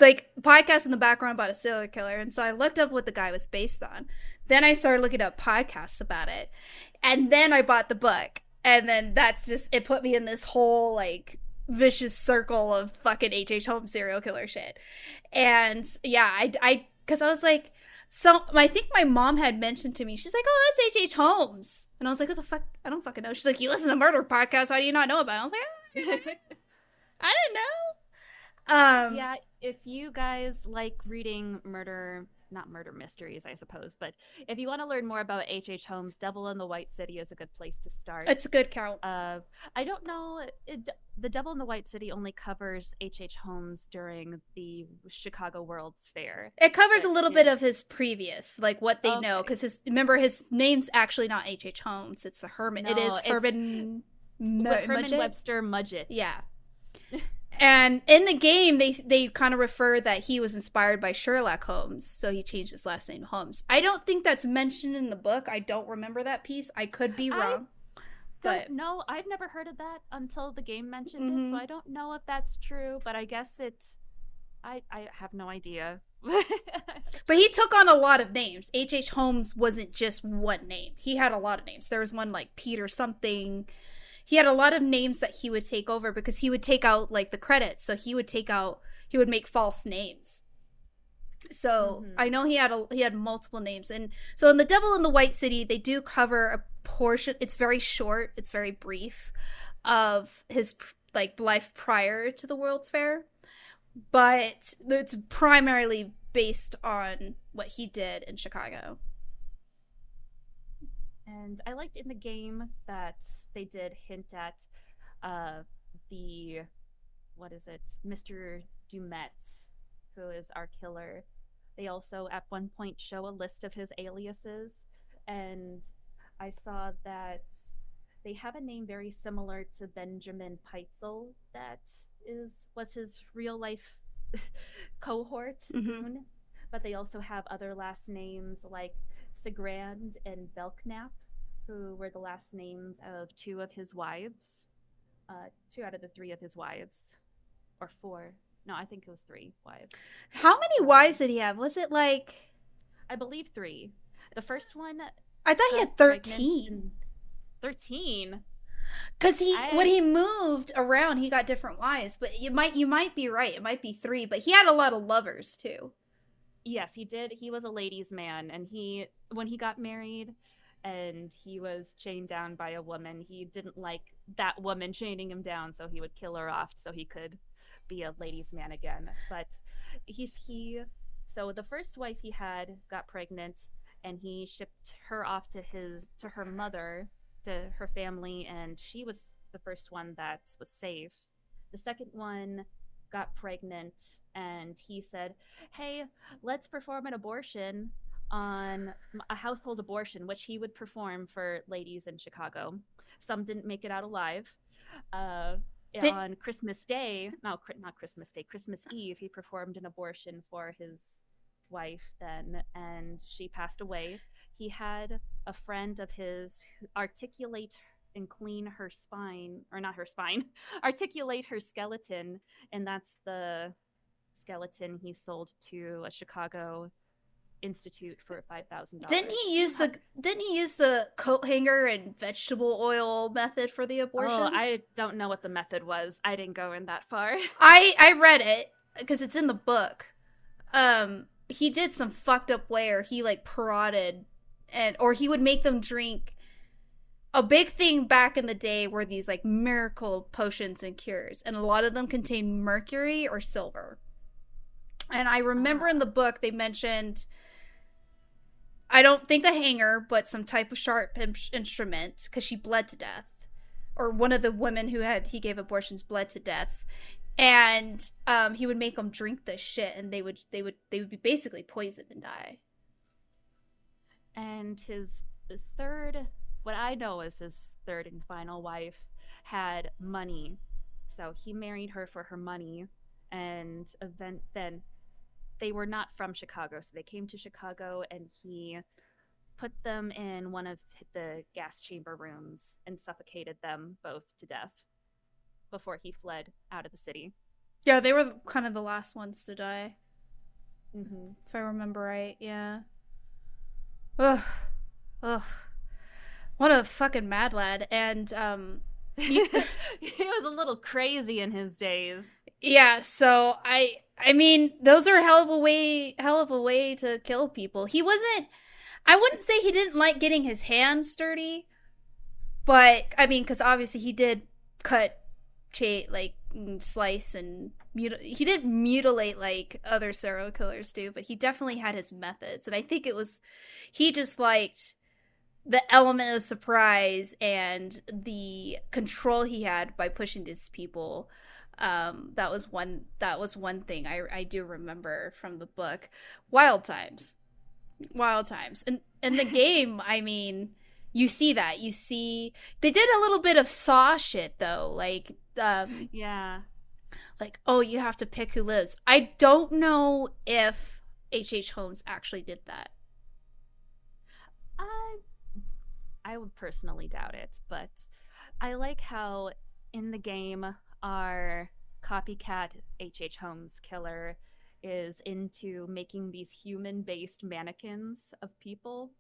podcasts in the background about a serial killer, and so I looked up what the guy was based on. Then I started looking up podcasts about it, and then I bought the book, and then that's just, it put me in this whole like vicious circle of fucking H.H. Holmes serial killer shit. And yeah, I because I was like, so I think my mom had mentioned to me, she's like, oh, that's H.H. Holmes. And I was like, what the fuck? I don't fucking know. She's like, you listen to murder podcasts, how do you not know about it? I was like, I didn't know. Yeah, if you guys like reading not murder mysteries, I suppose, but if you want to learn more about H.H. Holmes, Devil in the White City is a good place to start. It's a good count. I don't know, the Devil in the White City only covers H.H. Holmes during the Chicago World's Fair. It covers a little bit of his previous, like what they know, because remember his name's actually not H.H. Holmes. It's the Herman. It is Herman Webster Mudgett. Yeah. And in the game, they kind of refer that he was inspired by Sherlock Holmes, so he changed his last name to Holmes. I don't think that's mentioned in the book. I don't remember that piece. I could be wrong. No, I've never heard of that until the game mentioned it, so I don't know if that's true, but I guess I have no idea. But he took on a lot of names. H.H. Holmes wasn't just one name. He had a lot of names. There was one like Peter something. He had a lot of names that he would take over because he would take out like the credits. So he would make false names. So I know he had multiple names. And so in The Devil in the White City, they do cover a portion. It's very short. It's very brief of his like life prior to the World's Fair. But it's primarily based on what he did in Chicago. And I liked in the game that they did hint at Mr. Dumet, who is our killer. They also at one point show a list of his aliases, and I saw that they have a name very similar to Benjamin Peitzel that was his real life cohort, but they also have other last names like Segrand and Belknap, who were the last names of two of his wives, 2 out of the 3 of his wives. or four. No, I think it was three wives. How many wives did he have? Was it like... I believe three. The first one I thought he got had pregnant 13. in 13. Because when I he moved around, he got different wives. But you might be right. It might be three. But he had a lot of lovers too. Yes, he did. He was a ladies' man, and when he got married, and he was chained down by a woman, he didn't like that woman chaining him down, so he would kill her off so he could be a ladies' man again. But he so the first wife he had got pregnant, and he shipped her off to her mother, to her family, and she was the first one that was safe. The second one got pregnant, and he said, "Hey, let's perform an abortion on a household abortion," which he would perform for ladies in Chicago. Some didn't make it out alive. Uh, Did on Christmas Day, no, not Christmas Day, Christmas Eve, he performed an abortion for his wife then, and she passed away. He had a friend of his articulate and clean her spine, or not her spine, articulate her skeleton, and that's the skeleton he sold to a Chicago institute for $5,000. didn't he use the coat hanger and vegetable oil method for the abortions? Oh, I don't know what the method was. I didn't go in that far. I read it because it's in the book. He did some fucked up way, or he like prodded, or he would make them drink. A big thing back in the day were these like miracle potions and cures, and a lot of them contained mercury or silver. And I remember in the book they mentioned, I don't think a hanger, but some type of sharp instrument, because she bled to death, or one of the women he gave abortions bled to death, and he would make them drink this shit, and they would be basically poisoned and die. And his third, what I know is his third and final wife, had money, so he married her for her money, and then they were not from Chicago, so they came to Chicago, and he put them in one of the gas chamber rooms and suffocated them both to death before he fled out of the city. Yeah, they were kind of the last ones to die. Mm-hmm. If I remember right, yeah. Ugh. What a fucking mad lad. And, he was a little crazy in his days. Yeah, so I mean, those are hell of a way to kill people. I wouldn't say he didn't like getting his hands dirty, but I mean, because obviously he did cut, like, slice and he didn't mutilate like other serial killers do, but he definitely had his methods, and I think he just liked the element of surprise and the control he had by pushing these people. That was one thing I do remember from the book. Wild times. And in the game, I mean, you see they did a little bit of Saw shit though, like yeah, like, oh, you have to pick who lives. I don't know if H.H. Holmes actually did that. I would personally doubt it, but I like how in the game our copycat H.H. Holmes killer is into making these human-based mannequins of people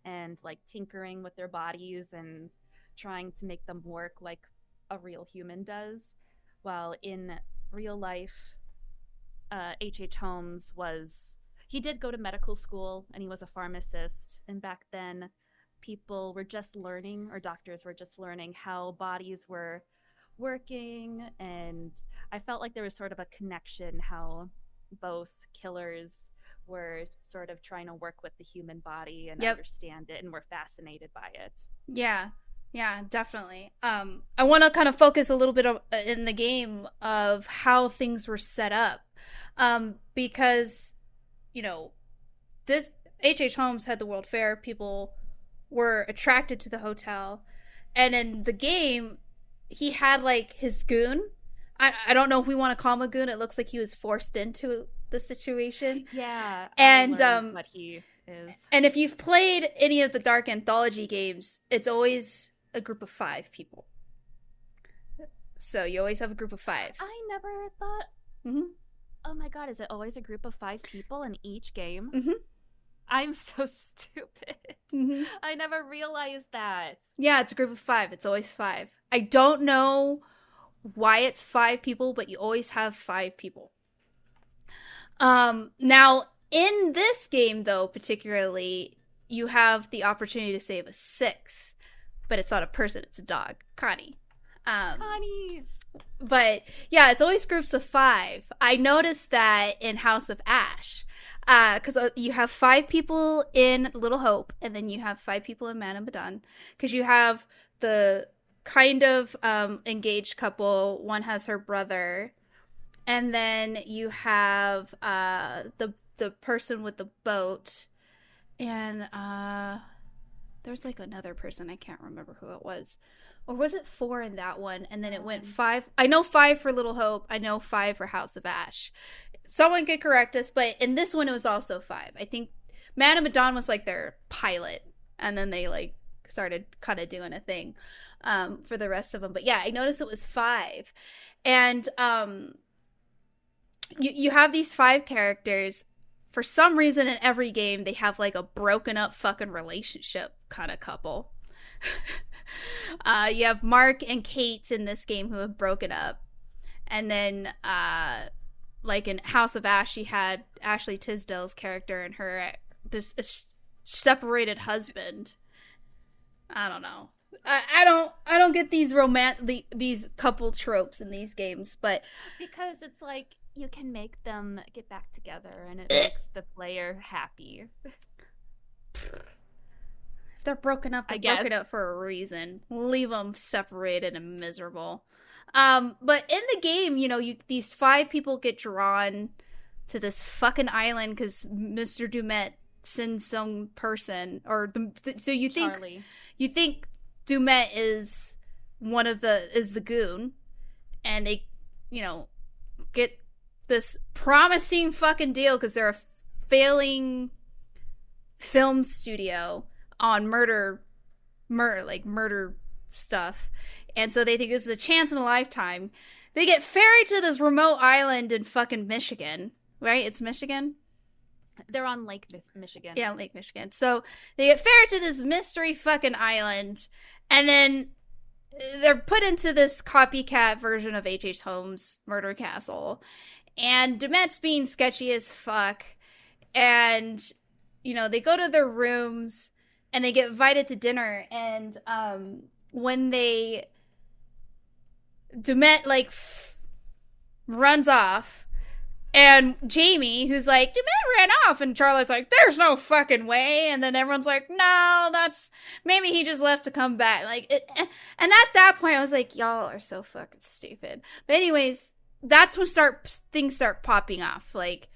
and like tinkering with their bodies and trying to make them work like a real human does. While in real life, H.H. Holmes he did go to medical school and he was a pharmacist. And back then, people were just learning, or doctors were just learning how bodies were working. And I felt like there was sort of a connection, how both killers were sort of trying to work with the human body and understand it, and were fascinated by it. Yeah, definitely. I want to kind of focus a little bit in the game of how things were set up, because this H.H. Holmes had the World Fair. People were attracted to the hotel, and in the game, he had like his goon. I don't know if we want to call him a goon. It looks like he was forced into the situation. Yeah, and what he is. And if you've played any of the Dark Anthology games, it's always a group of 5 people. So you always have a group of 5. I never thought. Mm-hmm. Oh my god, is it always a group of 5 people in each game? Mm-hmm. I'm so stupid. Mm-hmm. I never realized that. Yeah, it's a group of 5. It's always 5. I don't know why it's 5 people, but you always have 5 people. Now in this game though, particularly, you have the opportunity to save a 6, but it's not a person, it's a dog, Connie. Connie. But yeah, it's always groups of 5. I noticed that in House of Ash, because you have 5 people in Little Hope, and then you have 5 people in Man of Medan, because you have the kind of engaged couple. One has her brother, and then you have the person with the boat, and there's like another person, I can't remember who it was. Or was it 4 in that one? And then it went 5. I know 5 for Little Hope. I know 5 for House of Ash. Someone could correct us, but in this one it was also 5. I think Man of Medan was like their pilot, and then they like started kind of doing a thing for the rest of them. But yeah, I noticed it was 5. And you have these 5 characters. For some reason in every game they have like a broken up fucking relationship kind of couple. You have Mark and Kate in this game who have broken up. And then like in House of Ash, you had Ashley Tisdale's character and her separated husband. I don't know. I don't get these these couple tropes in these games, but because it's like you can make them get back together and it makes the player happy. If they're broken up, they're broken up for a reason. Leave them separated and miserable. But in the game, you know, these 5 people get drawn to this fucking island because Mr. Dumet sends some person, or so you think Charlie. You think Dumet is the goon, and they, you know, get this promising fucking deal because they're a failing film studio on murder stuff, and so they think this is a chance in a lifetime. They get ferried to this remote island in fucking Michigan, right? It's Michigan. They're on Lake Michigan. Yeah, Lake Michigan. So they get ferried to this mystery fucking island, and then they're put into this copycat version of H.H. Holmes' Murder Castle, and Dumet's being sketchy as fuck, and you know, they go to their rooms and they get invited to dinner, and when Dumet like runs off, and Jamie, who's like, Dumet ran off, and Charlie's like, there's no fucking way, and then everyone's like, no, that's maybe he just left to come back, like it, and at that point I was like, y'all are so fucking stupid. But anyways, that's when things start popping off. Like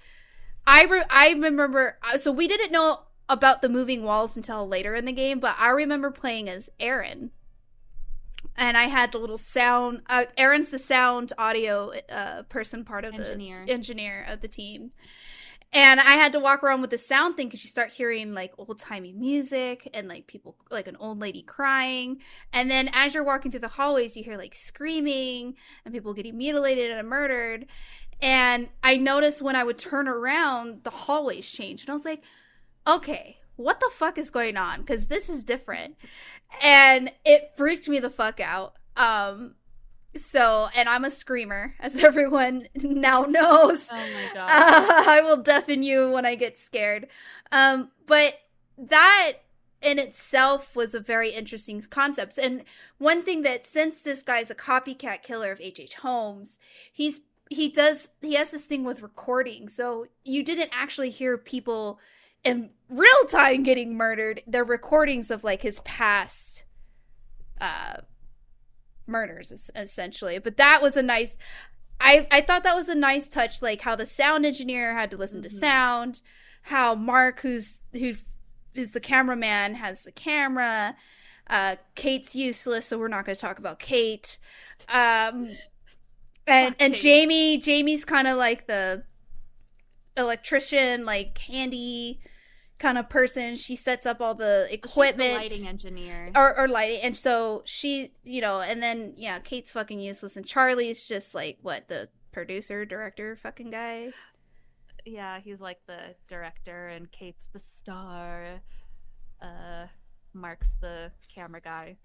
I remember, so we didn't know about the moving walls until later in the game, but I remember playing as Aaron, and I had the little sound. Aaron's the sound audio person, part of the engineer of the team, and I had to walk around with the sound thing because you start hearing like old timey music and like people, like an old lady crying, and then as you're walking through the hallways, you hear like screaming and people getting mutilated and murdered. And I noticed when I would turn around, the hallways changed, and I was like, okay, what the fuck is going on? Because this is different. And it freaked me the fuck out. So, and I'm a screamer, as everyone now knows. Oh my god. I will deafen you when I get scared. But that in itself was a very interesting concept. And one thing that, since this guy's a copycat killer of H.H. Holmes, he has this thing with recording. So you didn't actually hear people in real time getting murdered. They're recordings of like his past murders, essentially. But that was a nice, I thought that was a nice touch, like how the sound engineer had to listen to sound, how Mark, who is the cameraman, has the camera. Kate's useless, so we're not going to talk about Kate. And Jamie's kind of like the electrician, like handy kind of person. She sets up all the equipment. She's the lighting engineer. Or lighting. And so she, and then, yeah, Kate's fucking useless. And Charlie's just like, what, the producer, director fucking guy? Yeah, he's like the director, and Kate's the star. Mark's the camera guy.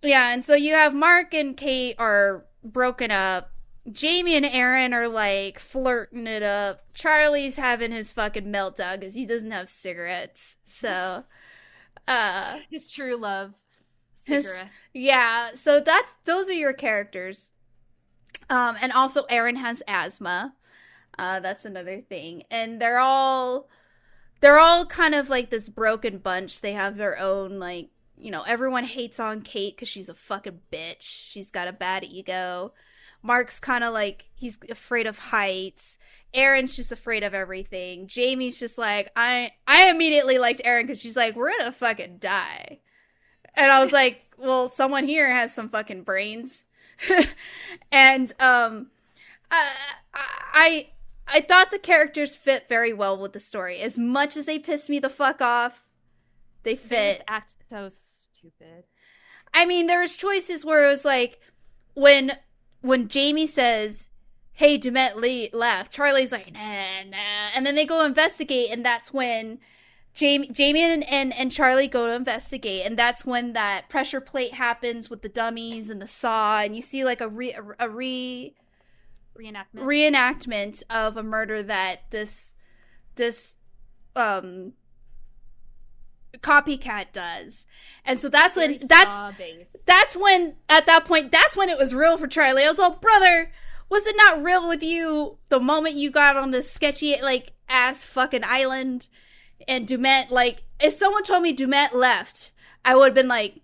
Yeah, and so you have Mark and Kate are broken up. Jamie and Aaron are like flirting it up. Charlie's having his fucking meltdown because he doesn't have cigarettes. So, his true love, cigarettes. Yeah, so those are your characters. And also Aaron has asthma. That's another thing. And they're all kind of like this broken bunch. They have their own, like, everyone hates on Kate because she's a fucking bitch. She's got a bad ego. Mark's kind of like, he's afraid of heights. Aaron's just afraid of everything. Jamie's just like, I immediately liked Aaron because she's like, we're gonna fucking die. And I was like, well, someone here has some fucking brains. And I thought the characters fit very well with the story. As much as they pissed me the fuck off, they fit. They just act so stupid. I mean, there was choices where it was like, when Jamie says, hey, Dumet left, Charlie's like, nah. And then they go investigate, and that's when Jamie and Charlie go to investigate, and that's when that pressure plate happens with the dummies and the saw, and you see like a reenactment of a murder that this copycat does. And so that's when it was real for Charlie. I was like, brother, was it not real with you the moment you got on this sketchy like ass fucking island? And Dumet, like, if someone told me Dumet left, I would have been like,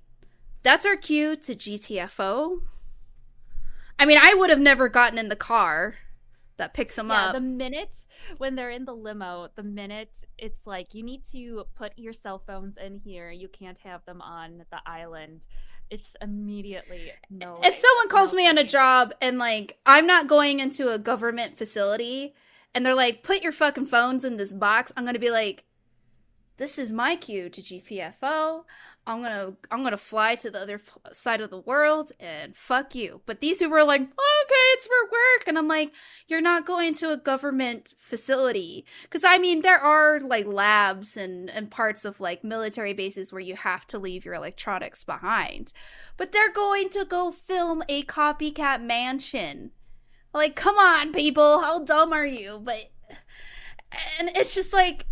that's our cue to GTFO. I mean, I would have never gotten in the car that picks them up. The minute when they're in the limo, the minute it's like, you need to put your cell phones in here, you can't have them on the island, it's immediately no. If someone calls me on a job and like, I'm not going into a government facility and they're like, put your fucking phones in this box, I'm gonna be like, this is my cue to GTFO. I'm gonna fly to the other side of the world and fuck you. But these people are like, oh, okay, it's for work. And I'm like, you're not going to a government facility. Because, I mean, there are, like, labs and parts of, like, military bases where you have to leave your electronics behind. But they're going to go film a copycat mansion. Like, come on, people. How dumb are you? And it's just like,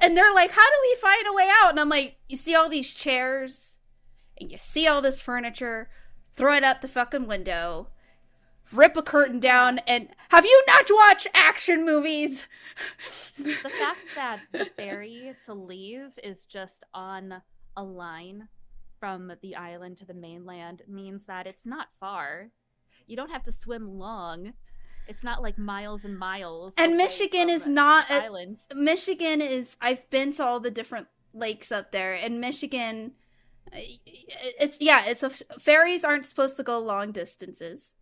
and they're like, how do we find a way out? And I'm like, you see all these chairs and you see all this furniture, throw it out the fucking window, rip a curtain down, and have you not watched action movies? The fact that the ferry to leave is just on a line from the island to the mainland means that it's not far. You don't have to swim long. It's not like miles and miles. And Michigan is not an island. Michigan is, I've been to all the different lakes up there, and Michigan, ferries aren't supposed to go long distances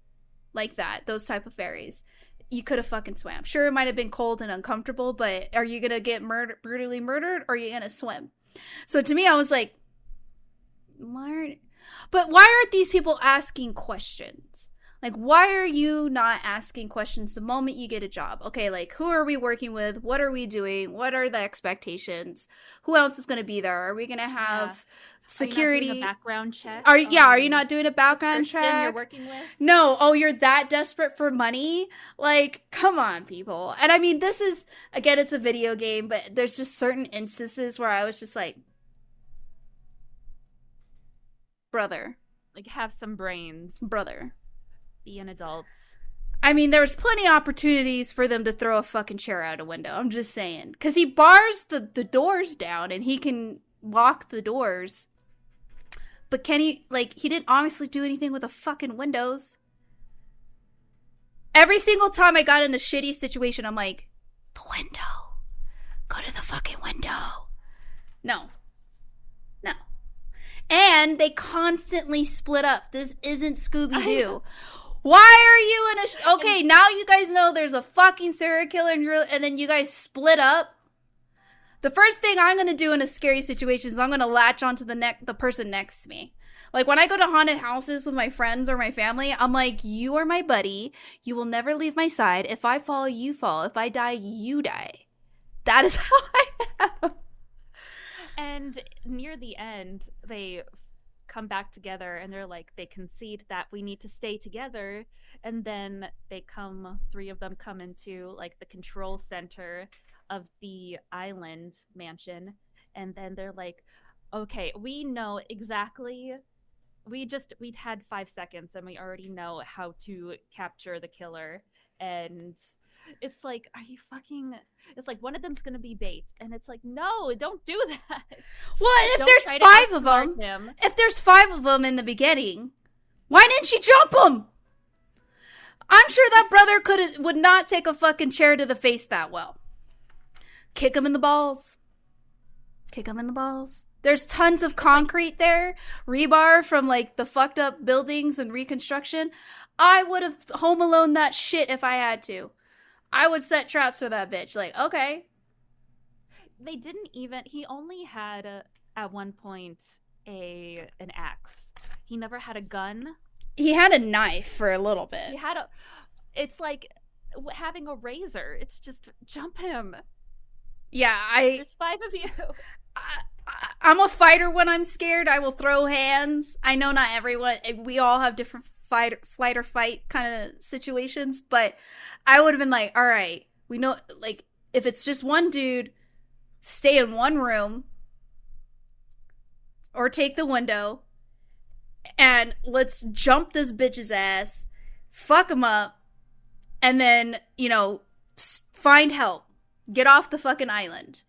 like that, those type of ferries. You could have fucking swam. Sure, it might have been cold and uncomfortable, but are you gonna get brutally murdered, or are you gonna swim? So to me, I was like, why aren't these people asking questions? Like, why are you not asking questions the moment you get a job? Okay, like, who are we working with? What are we doing? What are the expectations? Who else is going to be there? Are we going to have security? Are you not doing a background check? Are you not doing a background check? You're working with? No. Oh, you're that desperate for money? Like, come on, people. And I mean, this is, again, it's a video game, but there's just certain instances where I was just like, brother. Like, have some brains. Brother. Be an adult. I mean, there was plenty of opportunities for them to throw a fucking chair out a window. I'm just saying. Because he bars the doors down and he can lock the doors. But can he, like, he didn't obviously do anything with the fucking windows. Every single time I got in a shitty situation, I'm like, the window. Go to the fucking window. No. And they constantly split up. This isn't Scooby-Doo. Why are you in a... Okay, now you guys know there's a fucking serial killer and then you guys split up. The first thing I'm going to do in a scary situation is I'm going to latch onto the person next to me. Like, when I go to haunted houses with my friends or my family, I'm like, you are my buddy. You will never leave my side. If I fall, you fall. If I die, you die. That is how I am. And near the end, they come back together and they're like, they concede that we need to stay together. And then three of them come into like the control center of the island mansion. And then they're like, okay, we know exactly. We'd had 5 seconds and we already know how to capture the killer. And it's like, are you fucking, it's like one of them's gonna be bait, and it's like, no, don't do that. Well, and Don't if try there's to five of outsmart them, him. if there's 5 of them in the beginning, why didn't she jump them? I'm sure that brother would not take a fucking chair to the face that well. Kick him in the balls. Kick him in the balls. There's tons of concrete there, rebar from like the fucked up buildings and reconstruction. I would have Home Alone that shit if I had to. I would set traps for that bitch. Like, okay. They didn't even. He only had at one point an axe. He never had a gun. He had a knife for a little bit. He had a. It's like having a razor. It's just jump him. Yeah, There's 5 of you. I'm a fighter when I'm scared. I will throw hands. I know not everyone. We all have different flight or fight kind of situations, but I would have been like, all right, we know, like, if it's just one dude, stay in one room or take the window and let's jump this bitch's ass, fuck him up, and then, you know, find help. Get off the fucking island.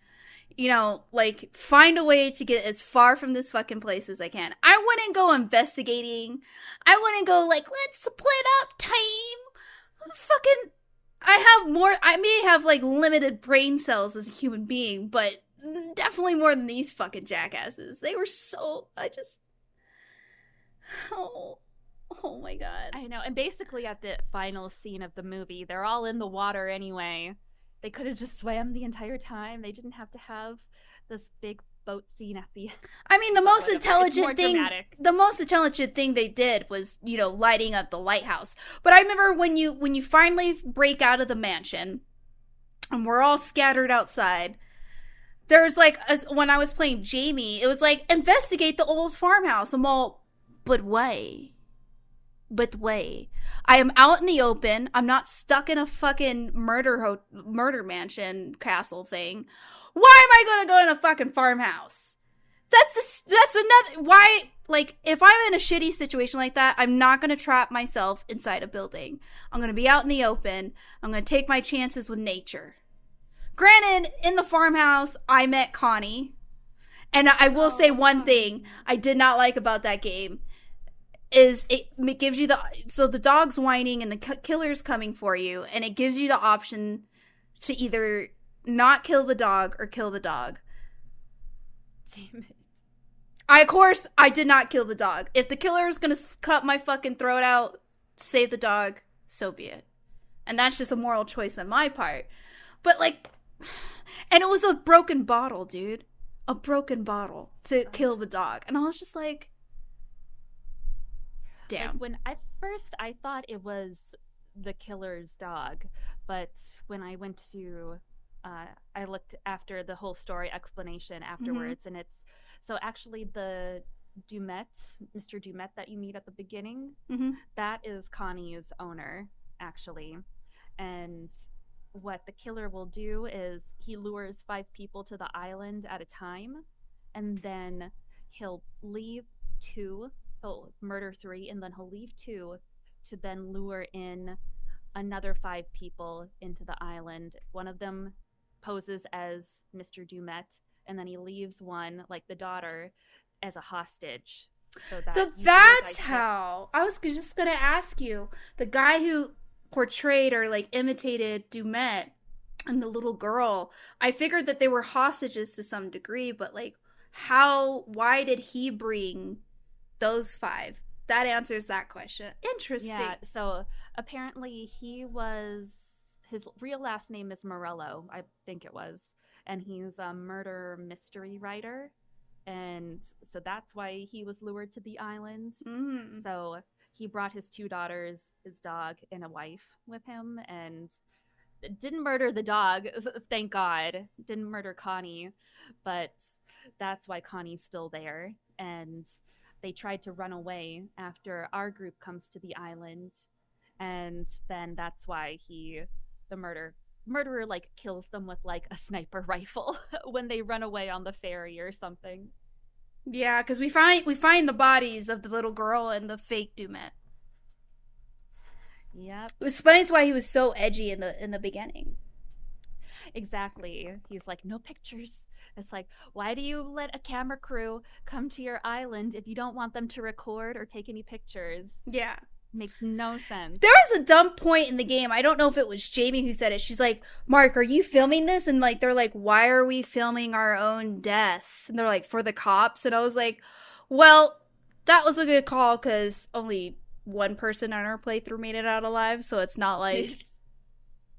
You know, like, find a way to get as far from this fucking place as I can. I wouldn't go investigating. I wouldn't go, like, let's split up time. Fucking, I may have, like, limited brain cells as a human being, but definitely more than these fucking jackasses. They were oh my God. I know. And basically at the final scene of the movie, they're all in the water anyway. They could have just swam the entire time. They didn't have to have this big boat scene at the end. I mean, the most intelligent thing they did was, you know, lighting up the lighthouse. But I remember when you finally break out of the mansion and we're all scattered outside, there's like, when I was playing Jamie, it was like, investigate the old farmhouse. I'm all, but why? But wait, I am out in the open. I'm not stuck in a fucking murder mansion castle thing. Why am I gonna go in a fucking farmhouse? That's another, why, like, if I'm in a shitty situation like that, I'm not gonna trap myself inside a building. I'm gonna be out in the open. I'm gonna take my chances with nature. Granted, in the farmhouse, I met Connie. And I will say one thing I did not like about that game is it gives you the dog's whining and the killer's coming for you, and it gives you the option to either not kill the dog or kill the dog. Damn it. Of course, I did not kill the dog. If the killer is gonna cut my fucking throat out, save the dog, so be it. And that's just a moral choice on my part. But, like, and it was a broken bottle, dude. A broken bottle to kill the dog. And I was just like, damn. Like, when I thought it was the killer's dog, but when I went to I looked after the whole story explanation afterwards, and it's so actually the Mr. Dumet that you meet at the beginning, that is Connie's owner, actually. And what the killer will do is he lures 5 people to the island at a time, and then he'll leave 2. He'll murder 3, and then he'll leave 2 to then lure in another 5 people into the island. One of them poses as Mr. Dumet, and then he leaves one, like the daughter, as a hostage. So that's how I was just gonna ask you, the guy who portrayed or like imitated Dumet and the little girl, I figured that they were hostages to some degree, but like why did he bring those 5? That answers that question. Interesting. Yeah, so apparently his real last name is Morello, I think it was. and he's a murder mystery writer. And so that's why he was lured to the island. Mm. So he brought his two daughters, his dog, and a wife with him, and didn't murder the dog, thank God. Didn't murder Connie, but that's why Connie's still there. And they tried to run away after our group comes to the island, and then that's why the murderer like kills them with like a sniper rifle when they run away on the ferry or something. Yeah, because we find the bodies of the little girl and the fake Dumet. Yep. It explains why he was so edgy in the beginning. Exactly. He's like, no pictures. It's like, why do you let a camera crew come to your island if you don't want them to record or take any pictures? Yeah. Makes no sense. There was a dumb point in the game. I don't know if it was Jamie who said it. She's like, Mark, are you filming this? And like, they're like, why are we filming our own deaths? And they're like, for the cops. And I was like, well, that was a good call because only one person on our playthrough made it out alive. So it's not like,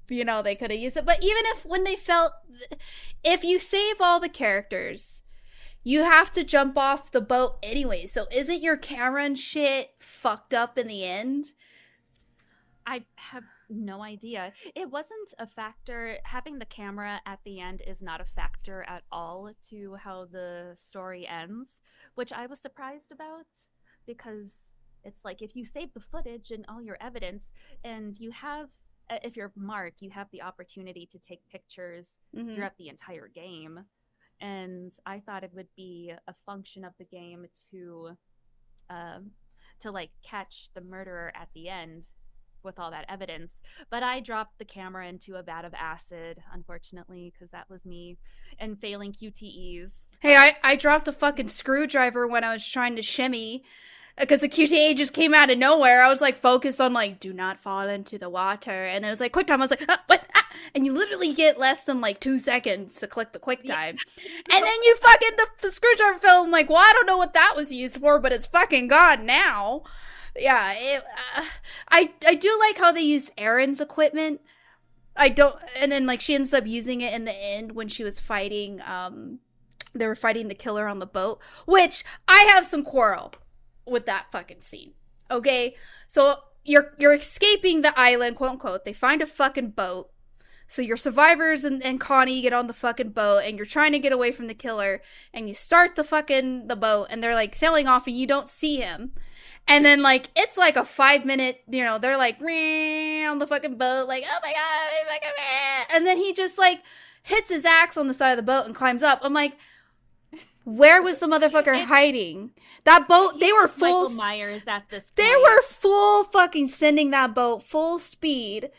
they could have used it. But even if you save all the characters, you have to jump off the boat anyway. So isn't your camera and shit fucked up in the end? I have no idea. It wasn't a factor. Having the camera at the end is not a factor at all to how the story ends, which I was surprised about because it's like if you save the footage and all your evidence and you have, if you're Mark, you have the opportunity to take pictures throughout the entire game. And I thought it would be a function of the game to like catch the murderer at the end with all that evidence. But I dropped the camera into a vat of acid, unfortunately, because that was me and failing QTEs. Hey, I dropped a fucking screwdriver when I was trying to shimmy because the QTA just came out of nowhere. I was like focused on like, do not fall into the water. And it was like, quick time. I was like, what? And you literally get less than like 2 seconds to click the quick time. And then you fucking, the screwdriver fell. I'm like, well, I don't know what that was used for, but it's fucking gone now. Yeah, I do like how they used Erin's equipment. And then like she ends up using it in the end when she was fighting, they were fighting the killer on the boat, which I have some quarrel with that fucking scene. Okay? So you're escaping the island, quote unquote. They find a fucking boat. So your survivors and Connie get on the fucking boat and you're trying to get away from the killer and you start the boat and they're like sailing off and you don't see him. And then like, it's like a 5-minute, they're like on the fucking boat, like, oh my God. And then he just like hits his axe on the side of the boat and climbs up. I'm like, where was the motherfucker hiding? That boat, they were full. Michael Myers at this point. They were full fucking sending that boat full speed.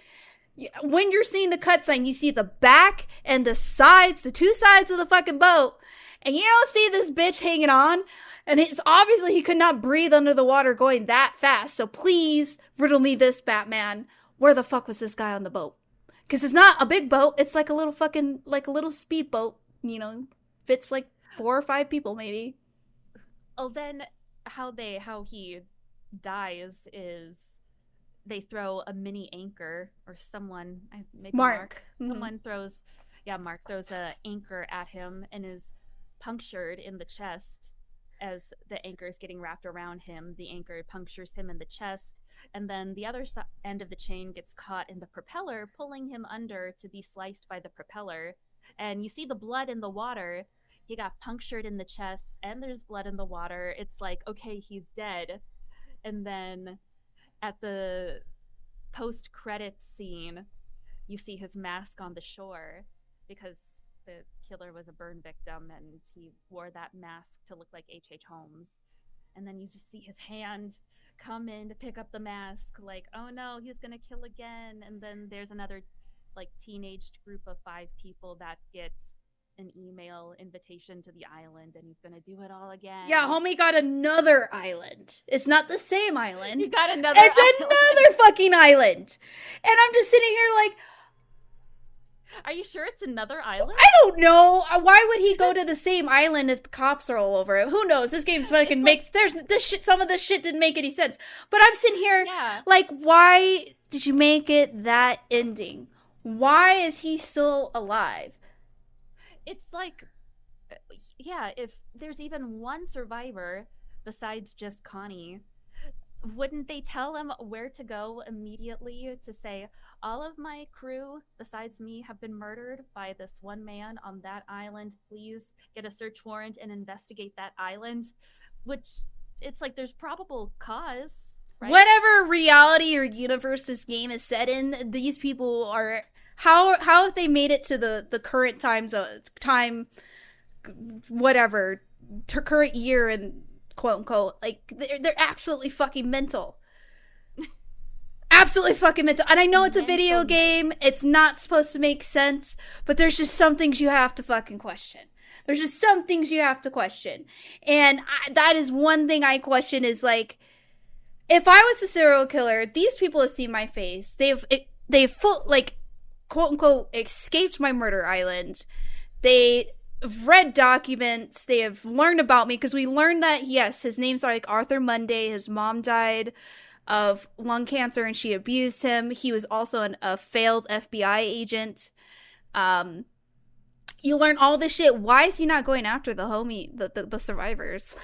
When you're seeing the cut sign, you see the back and the sides, the two sides of the fucking boat, and you don't see this bitch hanging on. And it's obviously he could not breathe under the water going that fast. So please riddle me this, Batman. Where the fuck was this guy on the boat? Because it's not a big boat. It's like a little fucking, like a little speedboat, fits like 4 or 5 people maybe. Oh, then how he dies is they throw a mini anchor, or someone, maybe Mark. Someone throws a anchor at him and is punctured in the chest. As the anchor is getting wrapped around him, the anchor punctures him in the chest, and then the other end of the chain gets caught in the propeller, pulling him under to be sliced by the propeller. And you see the blood in the water. He got punctured in the chest, and there's blood in the water. It's like, okay, he's dead. And then at the post-credits scene, you see his mask on the shore because the killer was a burn victim and he wore that mask to look like H.H. Holmes. And then you just see his hand come in to pick up the mask, like, oh no, he's gonna kill again. And then there's another like teenaged group of 5 people that get an email invitation to the island, and he's gonna do it all again. Yeah, homie got another island. It's not the same island. You got another It's island. another fucking island. And I'm just sitting here like, are you sure it's another island? I don't know. Why would he go to the same island if the cops are all over it? Who knows? This game's fucking makes some of this shit didn't make any sense. But I'm sitting here like, why did you make it that ending? Why is he still alive? it's like, yeah, if there's even one survivor besides just Connie, wouldn't they tell him where to go immediately to say, all of my crew besides me have been murdered by this one man on that island. Please get a search warrant and investigate that island. Which, it's like there's probable cause, right? Whatever reality or universe this game is set in, these people are how have they made it to the current time whatever to current year and quote unquote, like they're absolutely fucking mental. Absolutely fucking mental. And I know it's a video game, it's not supposed to make sense, but there's just some things you have to fucking question. There's just some things you have to question. And that is one thing I question is like, if I was a serial killer, these people have seen my face. They've full, like, quote unquote, escaped my murder island. They have read documents. They have learned about me because we learned that, yes, his name's like Arthur Monday. His mom died of lung cancer and she abused him. He was also a failed FBI agent. You learn all this shit. Why is he not going after the survivors?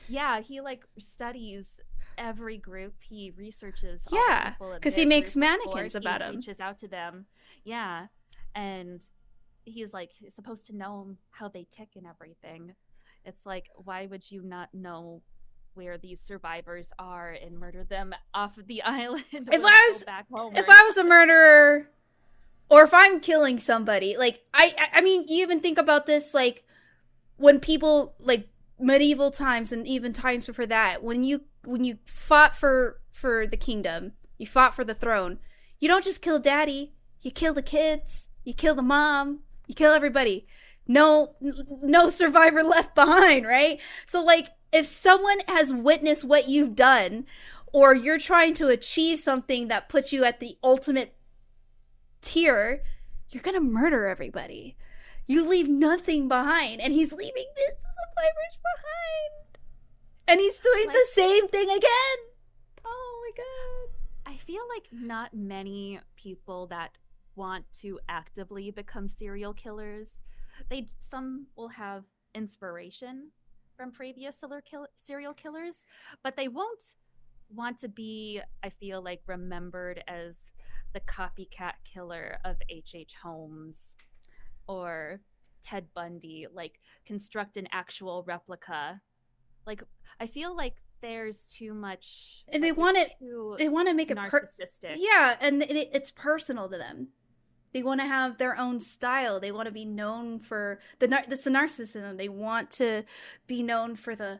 Yeah, he like studies every group. He researches all the people because he makes mannequins about him. He reaches out to them. Yeah, and he's like supposed to know how they tick and everything. It's like, why would you not know where these survivors are and murder them off of the island? If I was a murderer, or if I'm killing somebody, like I mean, you even think about this, like when people like medieval times and even times before that, when you fought for the kingdom, you fought for the throne, you don't just kill daddy, you kill the kids, you kill the mom, you kill everybody. No survivor left behind, right? So like if someone has witnessed what you've done, or you're trying to achieve something that puts you at the ultimate tier, you're gonna murder everybody. You leave nothing behind, and he's leaving the survivors behind, and he's doing the same thing again. Oh my god. I feel like not many people that want to actively become serial killers, some will have inspiration from previous serial killers, but they won't want to be, I feel like, remembered as the copycat killer of H.H. Holmes or Ted Bundy, like construct an actual replica. Like, I feel like there's too much, and they want to make it narcissistic. Yeah, and it's personal to them. They want to have their own style. They want to be known for that's the narcissism. They want to be known for the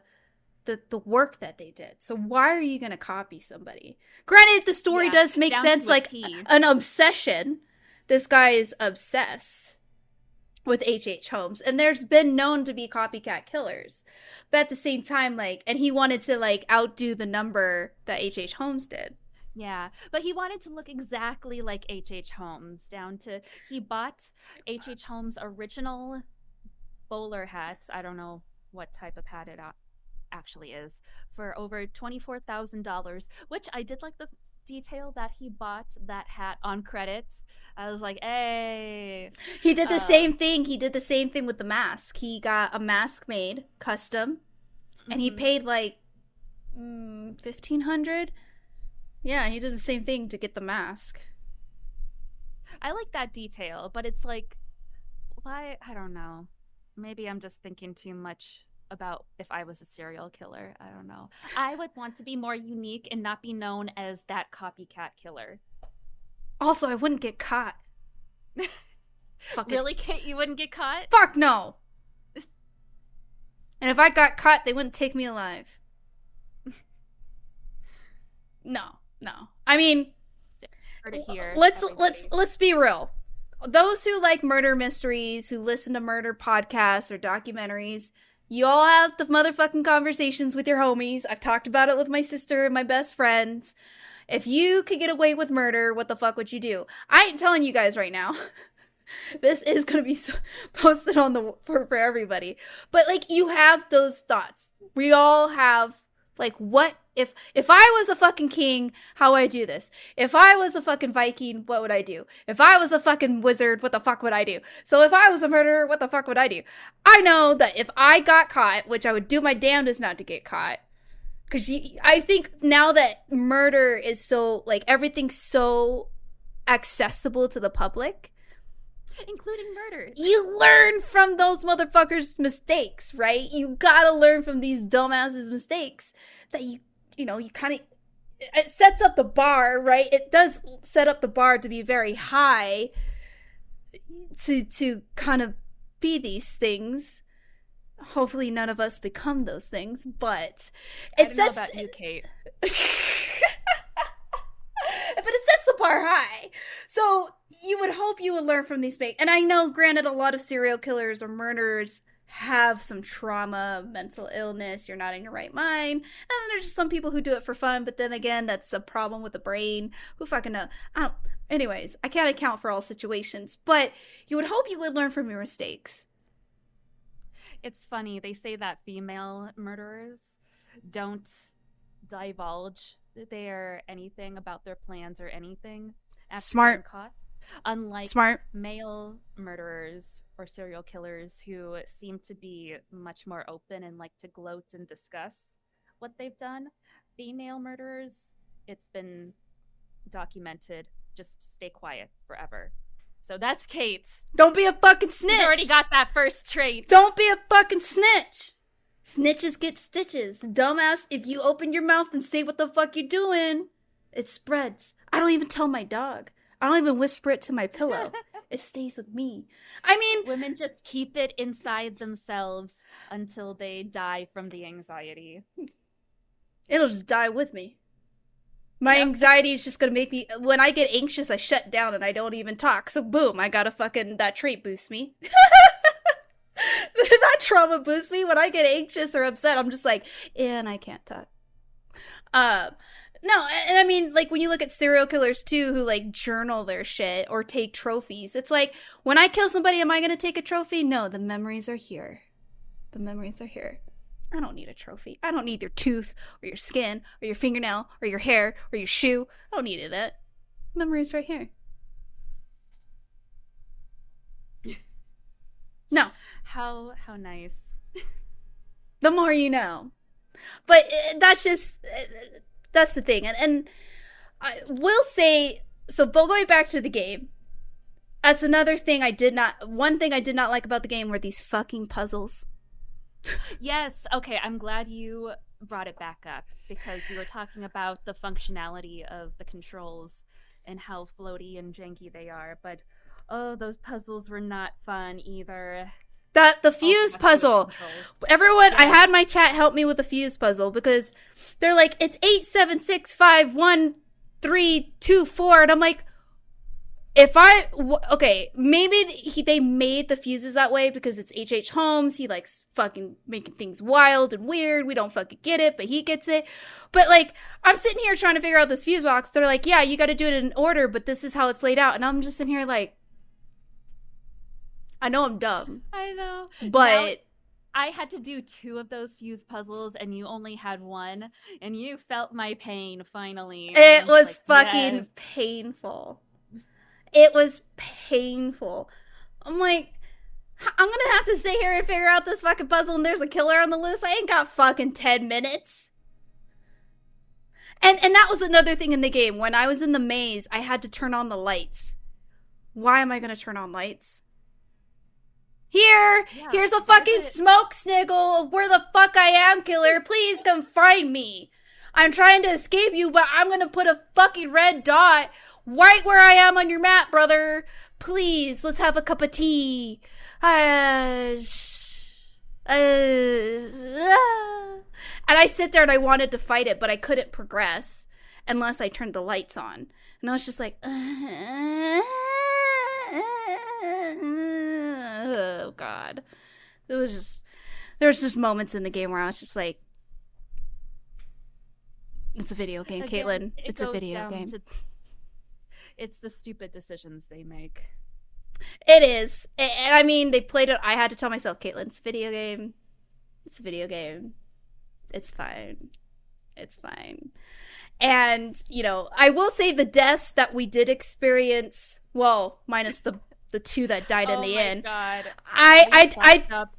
work that they did. So why are you going to copy somebody? Granted, the story does make sense, like an obsession. This guy is obsessed with H.H. Holmes, and there's been known to be copycat killers. But at the same time, like, and he wanted to like outdo the number that H.H. Holmes did. Yeah, but he wanted to look exactly like H.H. Holmes, down to he bought H.H. Holmes' original bowler hat. I don't know what type of hat it actually is, for over $24,000, which I did like the detail that he bought that hat on credit. I was like, hey. He did the same thing. He did the same thing with the mask. He got a mask made custom, and he paid like $1,500. Yeah, he did the same thing to get the mask. I like that detail, but it's like, why? I don't know. Maybe I'm just thinking too much about if I was a serial killer. I don't know. I would want to be more unique and not be known as that copycat killer. Also, I wouldn't get caught. Really, Kate? You wouldn't get caught? Fuck no! And if I got caught, they wouldn't take me alive. No. I mean, let's be real. Those who like murder mysteries, who listen to murder podcasts or documentaries, you all have the motherfucking conversations with your homies. I've talked about it with my sister and my best friends. If you could get away with murder, what the fuck would you do? I ain't telling you guys right now. This is going to be posted on for everybody. But like, you have those thoughts. We all have, like, what if I was a fucking king, how would I do this? If I was a fucking Viking, what would I do? If I was a fucking wizard, what the fuck would I do? So if I was a murderer, what the fuck would I do? I know that if I got caught, which I would do my damnedest not to get caught, because I think now that murder is so, like, everything's so accessible to the public, including murders. You learn from those motherfuckers' mistakes, right? You gotta learn from these dumbasses' mistakes that you kind of, it sets up the bar, right? It does set up the bar to be very high to kind of be these things. Hopefully none of us become those things, but it sets... I don't know about you, Kate. But it sets the bar high. So you would hope you would learn from these mistakes. And I know, granted, a lot of serial killers or murderers have some trauma, mental illness, you're not in your right mind. And then there's just some people who do it for fun, but then again, that's a problem with the brain. Who fucking know? Anyways, I can't account for all situations, but you would hope you would learn from your mistakes. It's funny, they say that female murderers don't divulge their anything about their plans or anything after they're caught. Unlike male murderers or serial killers who seem to be much more open and like to gloat and discuss what they've done, female murderers, it's been documented, just stay quiet forever. So that's Kate's. Don't be a fucking snitch. She's already got that first trait. Don't be a fucking snitch. Snitches get stitches. Dumbass, if you open your mouth and say what the fuck you doing, it spreads. I don't even tell my dog. I don't even whisper it to my pillow. It stays with me. I mean... Women just keep it inside themselves until they die from the anxiety. It'll just die with me. My anxiety is just gonna make me... When I get anxious, I shut down and I don't even talk. So boom, I got a fucking... That trait boosts me. That trauma boosts me. When I get anxious or upset, I'm just like, and I can't talk. No, and I mean, like, when you look at serial killers, too, who, like, journal their shit or take trophies, it's like, when I kill somebody, am I gonna take a trophy? No, the memories are here. The memories are here. I don't need a trophy. I don't need your tooth, or your skin, or your fingernail, or your hair, or your shoe. I don't need any of that. Memories right here. No. How nice. The more you know. But that's just... That's the thing. And I will say, so going back to the game, that's another thing one thing I did not like about the game were these fucking puzzles. Yes. Okay. I'm glad you brought it back up because we were talking about the functionality of the controls and how floaty and janky they are. But, oh, those puzzles were not fun either. The fuse puzzle. Everyone, I had my chat help me with the fuse puzzle because they're like, it's 876511324, and I'm like, maybe they made the fuses that way because it's H.H. Holmes. He likes fucking making things wild and weird. We don't fucking get it, but he gets it. But like, I'm sitting here trying to figure out this fuse box. They're like, yeah, you got to do it in order, but this is how it's laid out, and I'm just in here like, I know I'm dumb. I know. But now, I had to do 2 of those fuse puzzles and you only had 1 and you felt my pain finally. It was like, fucking painful. It was painful. I'm like, I'm gonna have to sit here and figure out this fucking puzzle and there's a killer on the list. I ain't got fucking 10 minutes. And that was another thing in the game. When I was in the maze, I had to turn on the lights. Why am I gonna turn on lights? Here's a fucking smoke sniggle of where the fuck I am, killer. Please come find me. I'm trying to escape you, but I'm gonna put a fucking red dot right where I am on your map, brother. Please, let's have a cup of tea. And I sit there and I wanted to fight it, but I couldn't progress unless I turned the lights on. And I was just like, oh god. There's just moments in the game where I was just like, it's a video game, again, Caitlin. It's a video game. It's the stupid decisions they make. It is. And I mean, they played it. I had to tell myself, Caitlin, it's a video game. It's a video game. It's fine. It's fine. And, I will say the deaths that we did experience, well, minus the two that died in Oh the my end. god. I fucked up.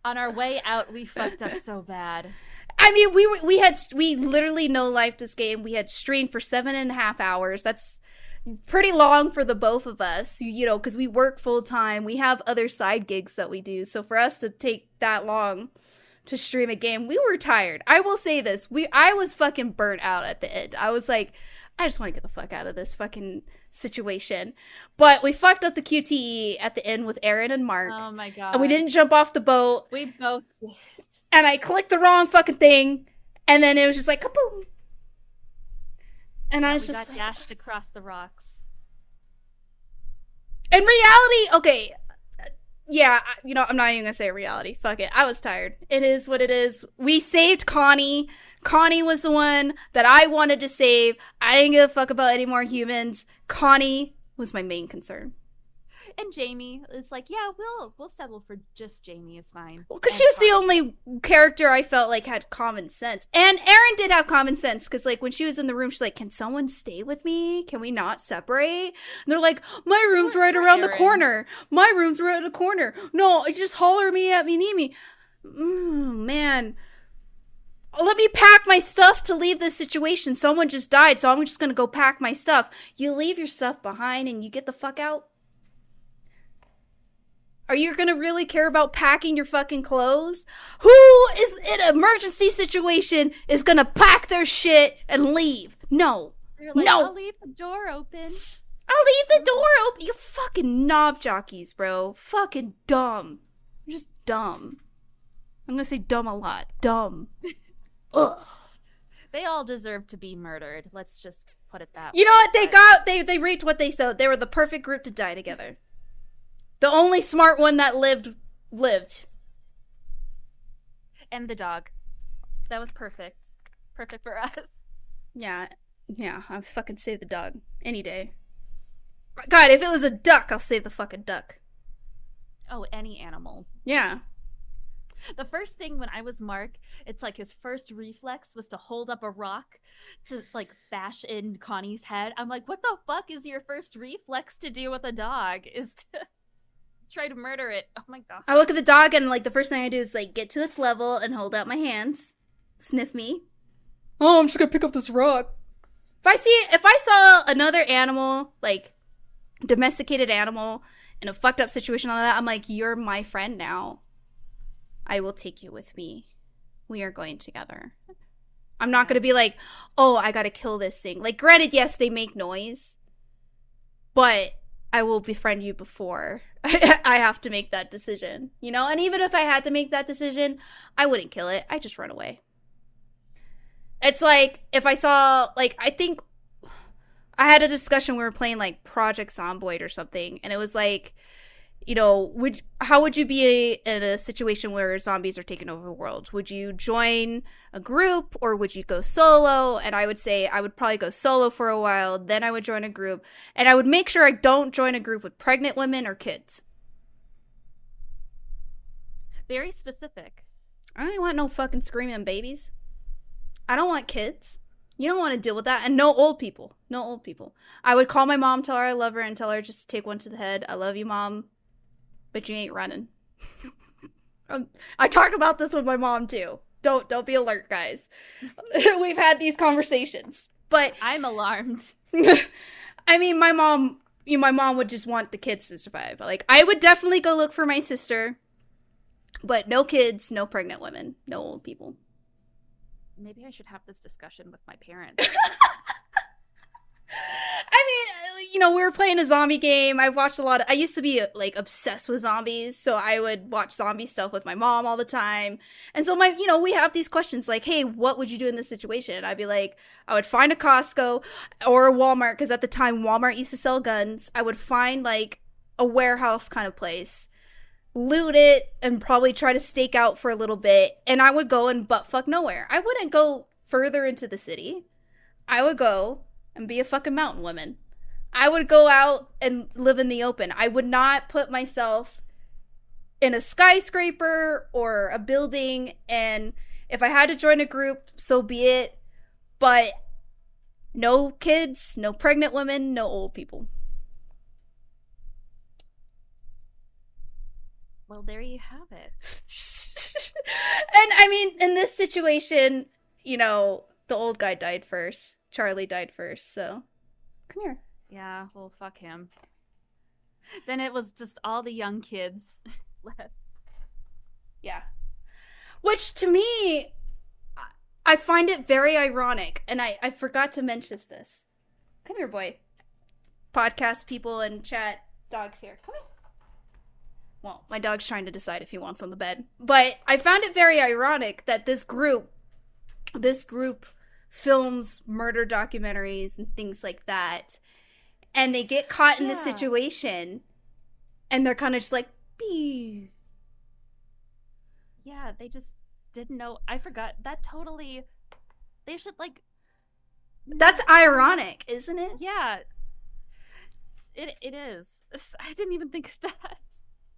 On our way out, we fucked up so bad. I mean, we literally no life this game. We had streamed for 7.5 hours. That's pretty long for the both of us, because we work full time. We have other side gigs that we do. So for us to take that long to stream a game, we were tired. I will say this. I was fucking burnt out at the end. I was like, I just want to get the fuck out of this fucking situation. But we fucked up the QTE at the end with Aaron and Mark. Oh my god. And we didn't jump off the boat. We both And I clicked the wrong fucking thing. And then it was just like, kaboom. And I was just got dashed across the rocks. In reality, okay. Yeah, I'm not even gonna say reality. Fuck it. I was tired. It is what it is. We saved Connie. Connie was the one that I wanted to save. I didn't give a fuck about any more humans. Connie was my main concern. And Jamie is like, yeah, we'll settle for just Jamie is fine. Well, because she was the only character I felt like had common sense. And Erin did have common sense, because like when she was in the room, she's like, can someone stay with me? Can we not separate? And they're like, my room's right around the corner. My room's right around the corner. No, just holler me at me, need me. Man. Let me pack my stuff to leave this situation. Someone just died, so I'm just gonna go pack my stuff. You leave your stuff behind and you get the fuck out? Are you gonna really care about packing your fucking clothes? Who is in an emergency situation is gonna pack their shit and leave? No. Like, no. I'll leave the door open. I'll leave the door open. You fucking knob jockeys, bro. Fucking dumb. You're just dumb. I'm gonna say dumb a lot. Dumb. Ugh. They all deserve to be murdered. Let's just put it that way. You know what? They reaped what they sowed. They were the perfect group to die together. The only smart one that lived. And the dog. That was perfect. Perfect for us. Yeah, I'll fucking save the dog. Any day. God, if it was a duck, I'll save the fucking duck. Oh, any animal. Yeah. The first thing when I was Mark, it's like his first reflex was to hold up a rock to like bash in Connie's head. I'm like, what the fuck is your first reflex to do with a dog? Is to try to murder it. Oh my god. I look at the dog and like the first thing I do is like get to its level and hold out my hands. Sniff me. Oh, I'm just gonna pick up this rock. If I saw another animal, like domesticated animal, in a fucked up situation like that, I'm like, you're my friend now. I will take you with me. We are going together. I'm not gonna be like, oh, I gotta kill this thing. Like, granted, yes, they make noise, but I will befriend you before I have to make that decision, And even if I had to make that decision, I wouldn't kill it. I'd just run away. It's like, if I saw, like, I think I had a discussion, we were playing, like, Project Zomboid or something, and it was like, how would you be in a situation where zombies are taking over the world? Would you join a group or would you go solo? And I would say I would probably go solo for a while, then I would join a group, and I would make sure I don't join a group with pregnant women or kids. Very specific. I don't want no fucking screaming babies. I don't want kids. You don't want to deal with that. And no old people. No old people. I would call my mom, tell her I love her, and tell her just to take one to the head. I love you, Mom. But you ain't running. I talked about this with my mom too. Don't be alert, guys. We've had these conversations. But I'm alarmed. I mean, my mom would just want the kids to survive. Like, I would definitely go look for my sister. But no kids, no pregnant women, no old people. Maybe I should have this discussion with my parents. I mean, we were playing a zombie game. I used to be like obsessed with zombies, so I would watch zombie stuff with my mom all the time. And so we have these questions like, hey, what would you do in this situation? I'd be like, I would find a Costco or a Walmart, because at the time Walmart used to sell guns. I would find like a warehouse kind of place, loot it, and probably try to stake out for a little bit, and I would go and buttfuck nowhere. I wouldn't go further into the city. I would go and be a fucking mountain woman. I would go out and live in the open. I would not put myself in a skyscraper or a building, and if I had to join a group, so be it. But no kids, no pregnant women, no old people. Well, there you have it. And I mean, in this situation, you know, the old guy died first. Charlie died first, so come here. Yeah, well, fuck him. Then it was just all the young kids left. Yeah. Which to me, I find it very ironic, and I forgot to mention this. Come here, boy. Podcast people and chat. Dog's here. Come here. Well, my dog's trying to decide if he wants on the bed. But I found it very ironic that this group films murder documentaries and things like that. And they get caught in this situation and they're kind of just like, Bee. Yeah, they just didn't know. I forgot. That totally. They should, like. That's ironic, isn't it? Yeah. It is. I didn't even think of that.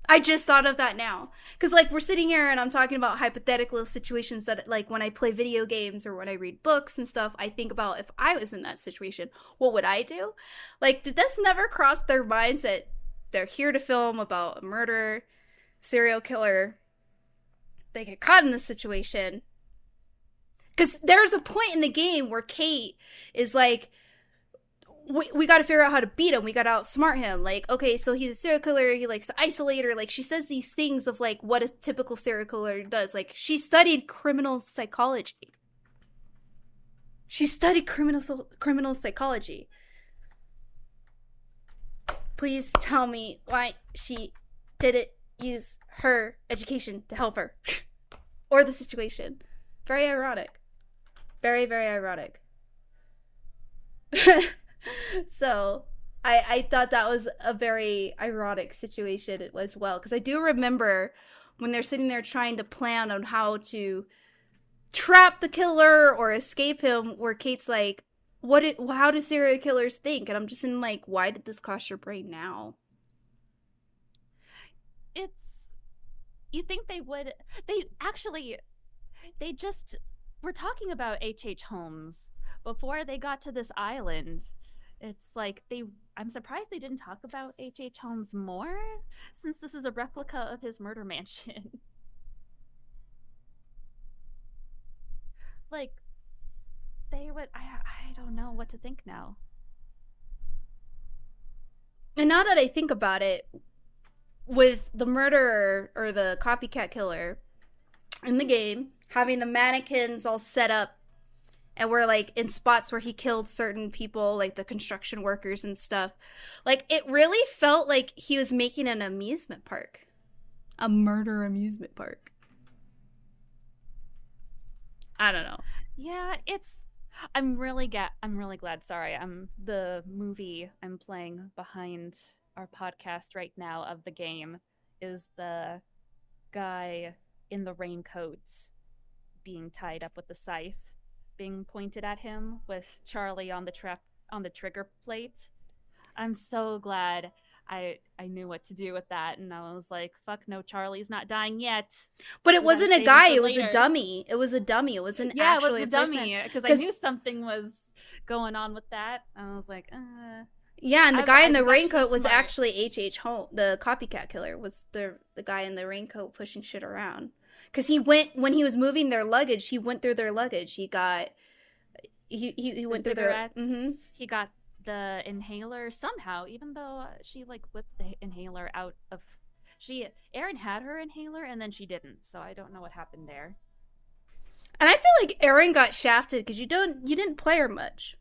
I just thought of that now. Because, like, we're sitting here and I'm talking about hypothetical situations that, like, when I play video games or when I read books and stuff, I think about if I was in that situation, what would I do? Like, did this never cross their minds that they're here to film about a murder, serial killer? They get caught in this situation. Because there's a point in the game where Kate is like, we got to figure out how to beat him. We got to outsmart him. Like, okay, so he's a serial killer. He likes to isolate her. Like, she says these things of, like, what a typical serial killer does. Like, she studied criminal psychology. Criminal psychology. Please tell me why she didn't use her education to help her. Or the situation. Very ironic. Very, very ironic. So I thought that was a very ironic situation as well, because I do remember when they're sitting there trying to plan on how to trap the killer or escape him, where Kate's like, how do serial killers think? And I'm just in like, why did this cross your brain now? You think they would, they just were talking about H.H. Holmes before they got to this island. It's like I'm surprised they didn't talk about H.H. Holmes more, since this is a replica of his murder mansion. Like, they would, I don't know what to think now. And now that I think about it, with the murderer or the copycat killer in the game, having the mannequins all set up, and we're like in spots where he killed certain people, like the construction workers and stuff. Like, it really felt like he was making an amusement park. A murder amusement park. I don't know. Yeah, I'm really glad. Sorry, the movie I'm playing behind our podcast right now of the game is the guy in the raincoat being tied up with the scythe being pointed at him with Charlie on the trigger plate. I'm so glad I knew what to do with that, and I was like, fuck no, Charlie's not dying yet. But it wasn't a guy, it was a dummy. It was a dummy. It wasn't actually a dummy, because I knew something was going on with that. I was like, Yeah, and the guy in the raincoat was actually H.H. Holmes. The copycat killer was the guy in the raincoat pushing shit around. Because when he was moving their luggage, he went through their luggage. He went through their... Mm-hmm. He got the inhaler somehow, even though she, like, whipped the inhaler out of... Erin had her inhaler, and then she didn't. So I don't know what happened there. And I feel like Erin got shafted because you didn't play her much.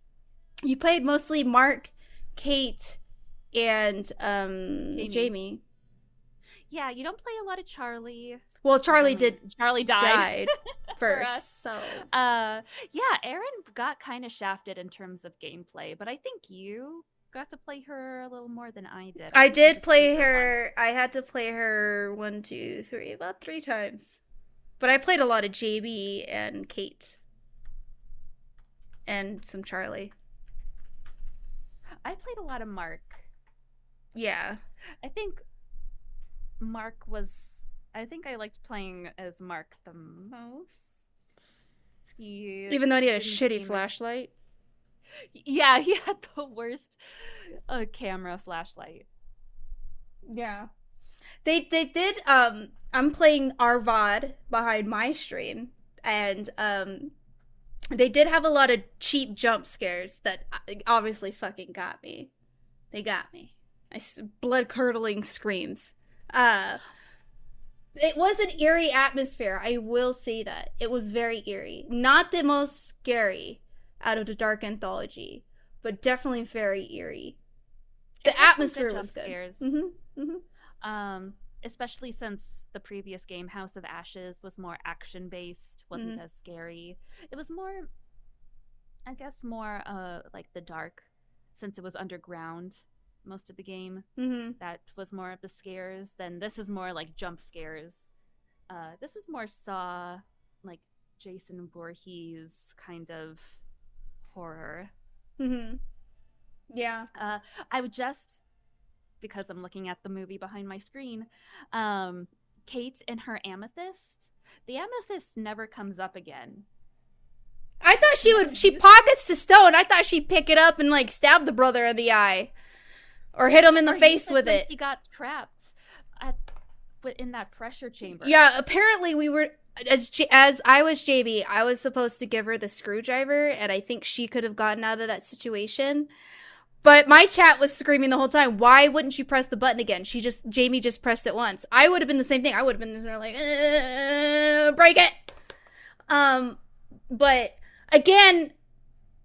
You played mostly Mark, Kate, and Jamie. Yeah, you don't play a lot of Charlie. Well, Charlie died first. So yeah, Erin got kind of shafted in terms of gameplay, but I think you got to play her a little more than I did. I did play her. I had to play her 1, 2, 3, about 3 times. But I played a lot of Jamie and Kate. And some Charlie. I played a lot of Mark. Yeah. I think I liked playing as Mark the most. He Even though he had a didn't shitty seem as flashlight. yeah, he had the worst camera flashlight. Yeah. They did I'm playing our VOD behind my stream, and they did have a lot of cheap jump scares that obviously fucking got me. They got me. Blood curdling screams. It was an eerie atmosphere. I will say that. It was very eerie. Not the most scary out of the Dark Anthology, but definitely very eerie. The atmosphere was good. Scares. Mm-hmm. Mm-hmm. Especially since the previous game, House of Ashes, was more action based, wasn't as scary. It was more, I guess, more like the dark, since it was underground most of the game. Mm-hmm. That was more of the scares. Then this is more like jump scares. This was more Saw, like Jason Voorhees kind of horror. Mm-hmm. Yeah. I would just, because I'm looking at the movie behind my screen, Kate and her amethyst. The amethyst never comes up again. I thought she pockets the stone. I thought she'd pick it up and like stab the brother in the eye. Or hit him in the face with it. He got trapped in that pressure chamber. Yeah, apparently we were, as I was JB, I was supposed to give her the screwdriver, and I think she could have gotten out of that situation. But my chat was screaming the whole time, why wouldn't you press the button again? Jamie just pressed it once. I would have been the same thing. I would have been there like, break it. But again,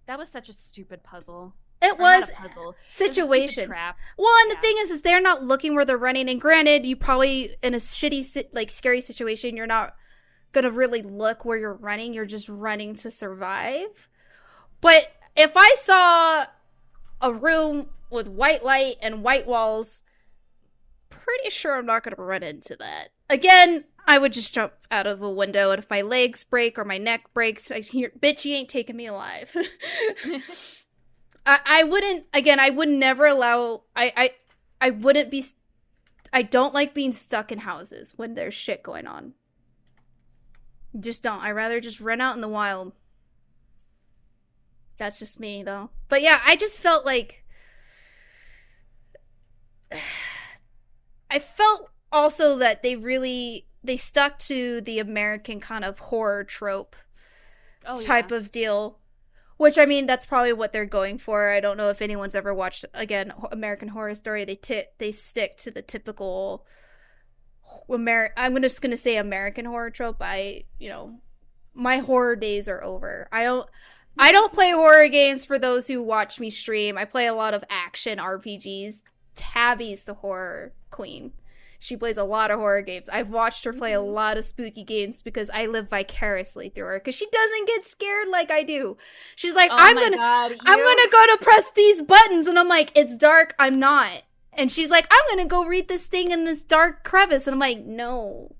that was such a stupid puzzle. It was a puzzle situation. Trap. Well, and the thing is they're not looking where they're running. And granted, you probably in a shitty, like scary situation, you're not gonna really look where you're running. You're just running to survive. But if I saw a room with white light and white walls, pretty sure I'm not gonna run into that. Again, I would just jump out of a window, and if my legs break or my neck breaks, I hear, bitch, you ain't taking me alive. I wouldn't, again, I would never allow, I wouldn't be, I don't like being stuck in houses when there's shit going on. Just don't. I'd rather just run out in the wild. That's just me, though. But yeah, I just felt like, I felt also that they stuck to the American kind of horror trope type of deal. Which, I mean, that's probably what they're going for. I don't know if anyone's ever watched, again, American Horror Story. They stick to the typical I'm just gonna say American horror trope. My horror days are over. I don't play horror games for those who watch me stream. I play a lot of action RPGs. Tabby's the horror queen. She plays a lot of horror games. I've watched her play a lot of spooky games because I live vicariously through her. Because she doesn't get scared like I do. She's like, I'm gonna go to press these buttons, and I'm like, it's dark. I'm not. And she's like, I'm gonna go read this thing in this dark crevice, and I'm like, no.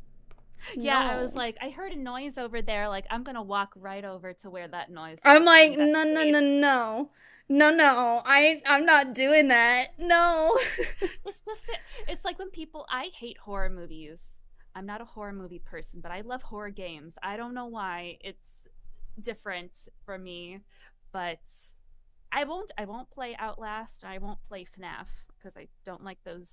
Yeah, I was like, I heard a noise over there. Like, I'm gonna walk right over to where that noise. I'm like, no. I'm not doing that. No. It's like when I hate horror movies. I'm not a horror movie person, but I love horror games. I don't know why it's different for me, but I won't play Outlast. I won't play FNAF because I don't like those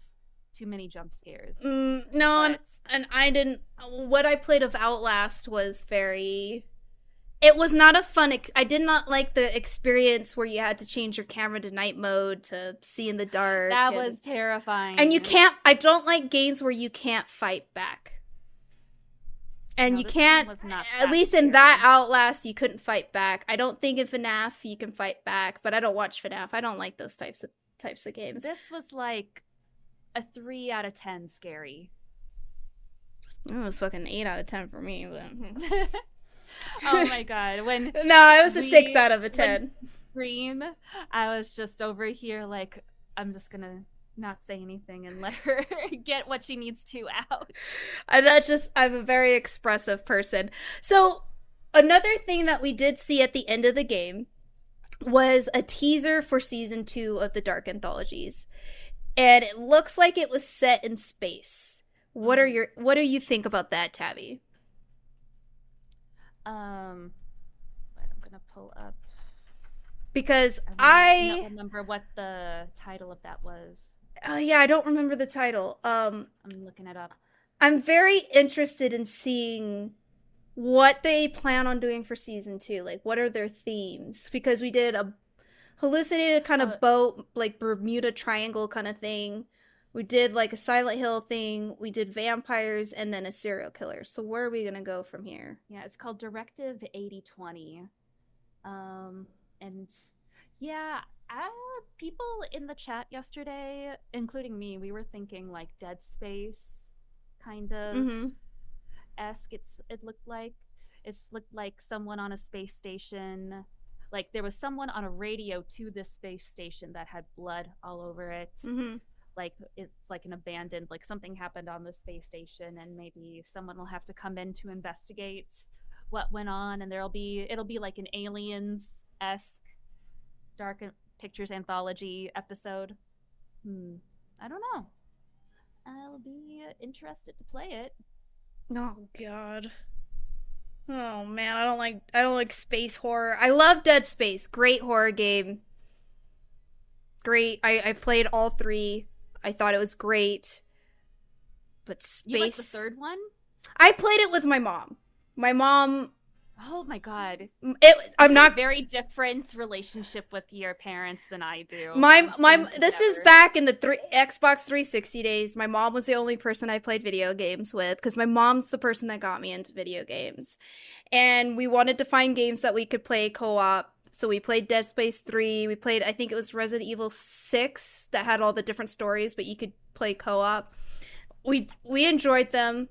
too many jump scares. No, and I didn't. What I played of Outlast was very. It was not a fun. I did not like the experience where you had to change your camera to night mode to see in the dark. That was terrifying. And you can't. I don't like games where you can't fight back. And you can't. At least in that Outlast, you couldn't fight back. I don't think in FNAF you can fight back, but I don't watch FNAF. I don't like those types of games. This was like a 3 out of 10 scary. It was fucking 8 out of 10 for me. But... Oh my god! No, it was a 6 out of a 10. Scream! I was just over here like, I'm just gonna not say anything and let her get what she needs to out. I'm a very expressive person. So another thing that we did see at the end of the game was a teaser for season 2 of the Dark Anthologies, and it looks like it was set in space. What do you think about that, Tabby? pull up. because I want to not I remember what the title of that was. yeah, I don't remember the title. I'm looking it up. I'm very interested in seeing what they plan on doing for season 2. Like, what are their themes? Because we did a hallucinated kind Uh, of boat, like Bermuda Triangle kind of thing. We did like a Silent Hill thing. We did vampires and then a serial killer. So where are we gonna go from here? yeah, it's called Directive 8020. And yeah, people in the chat yesterday, including me, we were thinking like Dead Space kind of Mm-hmm. esque. It looked like someone on a space station. Like there was someone on a radio to this space station that had blood all over it. Mm-hmm. Like it's like an abandoned, like something happened on the space station, and maybe someone will have to come in to investigate what went on, and it'll be like an aliens esque dark pictures anthology episode. I don't know. I'll be interested to play it. Oh God. Oh man, I don't like space horror. I love Dead Space. Great horror game. Great. I played all 3. I thought it was great. But You like the space, third one? I played it with my mom. My mom, Oh my god. I'm You have a not very different relationship with your parents than I do. my Things this is never. back in the Xbox 360 days. My mom was the only person I played video games with because my mom's the person that got me into video games. And we wanted to find games that we could play co-op. So we played Dead Space 3. We played, I think it was Resident Evil 6 that had all the different stories, but you could play co-op. We enjoyed them.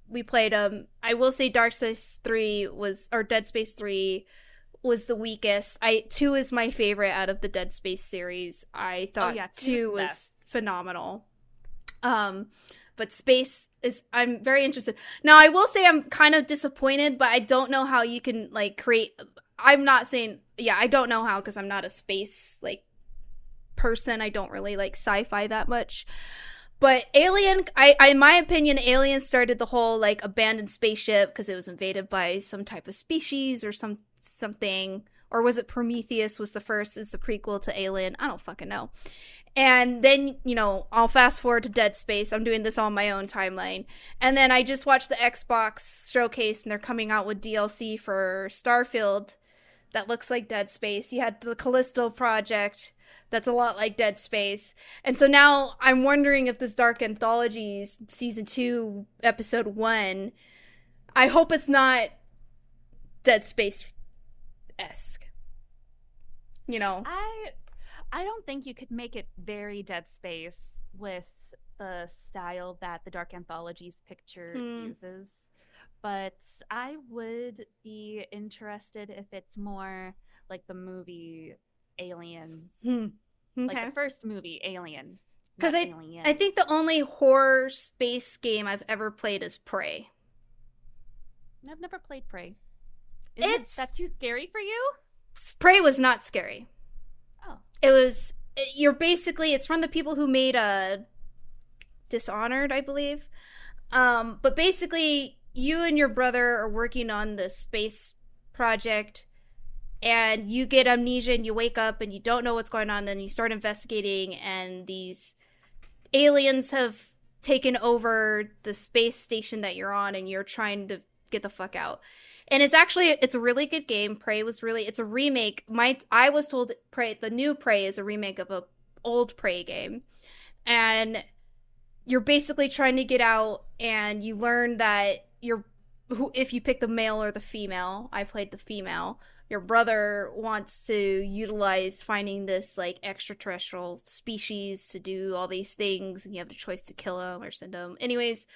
We played them. I will say Dead Space 3 was the weakest. 2 is my favorite out of the Dead Space series. I thought yeah, 2 was phenomenal. But space is, I'm very interested. Now I will say I'm kind of disappointed, but I don't know how you can like create, I'm not saying, yeah, I don't know how because I'm not a space like person. I don't really like sci-fi that much. But Alien, in my opinion, Alien started the whole like abandoned spaceship because it was invaded by some type of species or something. Or was it Prometheus was the first, is the prequel to Alien? I don't fucking know. And then, I'll fast forward to Dead Space. I'm doing this on my own timeline. And then I just watched the Xbox showcase and they're coming out with DLC for Starfield that looks like Dead Space. You had the Callisto Project that's a lot like Dead Space. And so now I'm wondering if this Dark Anthology Season 2, Episode 1, I hope it's not Dead Space-esque. I don't think you could make it very Dead Space with the style that the Dark Anthologies picture uses. But I would be interested if it's more like the movie Aliens. Okay. Like the first movie, Alien. Because I think the only horror space game I've ever played is Prey. I've never played Prey. Is that too scary for you? Prey was not scary. Oh. It's from the people who made Dishonored, I believe. But basically, you and your brother are working on this space project, and you get amnesia and you wake up and you don't know what's going on. Then you start investigating, and these aliens have taken over the space station that you're on, and you're trying to get the fuck out. And it's a really good game. It's a remake. I was told the new Prey is a remake of a old Prey game. And you're basically trying to get out, and you learn that if you pick the male or the female, I played the female, your brother wants to utilize finding this like extraterrestrial species to do all these things, and you have the choice to kill him or send him. Anyways,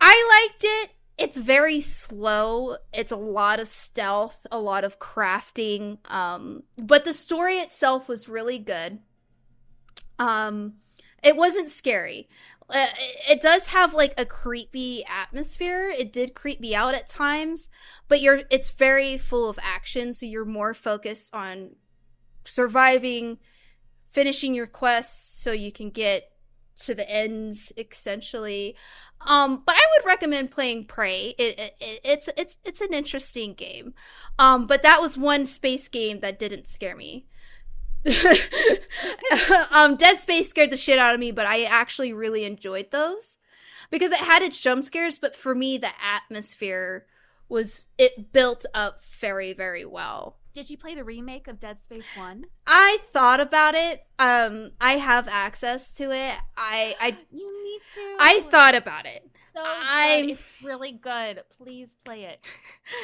I liked it. It's very slow. It's a lot of stealth, a lot of crafting. But the story itself was really good. It wasn't scary. It does have like a creepy atmosphere. It did creep me out at times, but it's very full of action, so you're more focused on surviving, finishing your quests so you can get to the ends essentially. But I would recommend playing Prey. It's an interesting game. But that was one space game that didn't scare me. Dead Space scared the shit out of me, but I actually really enjoyed those because it had its jump scares, but for me the atmosphere was it built up very, very well. Did you play the remake of Dead Space 1? I thought about it. I have access to it. I You need to. I thought about it. So good. It's really good. Please play it.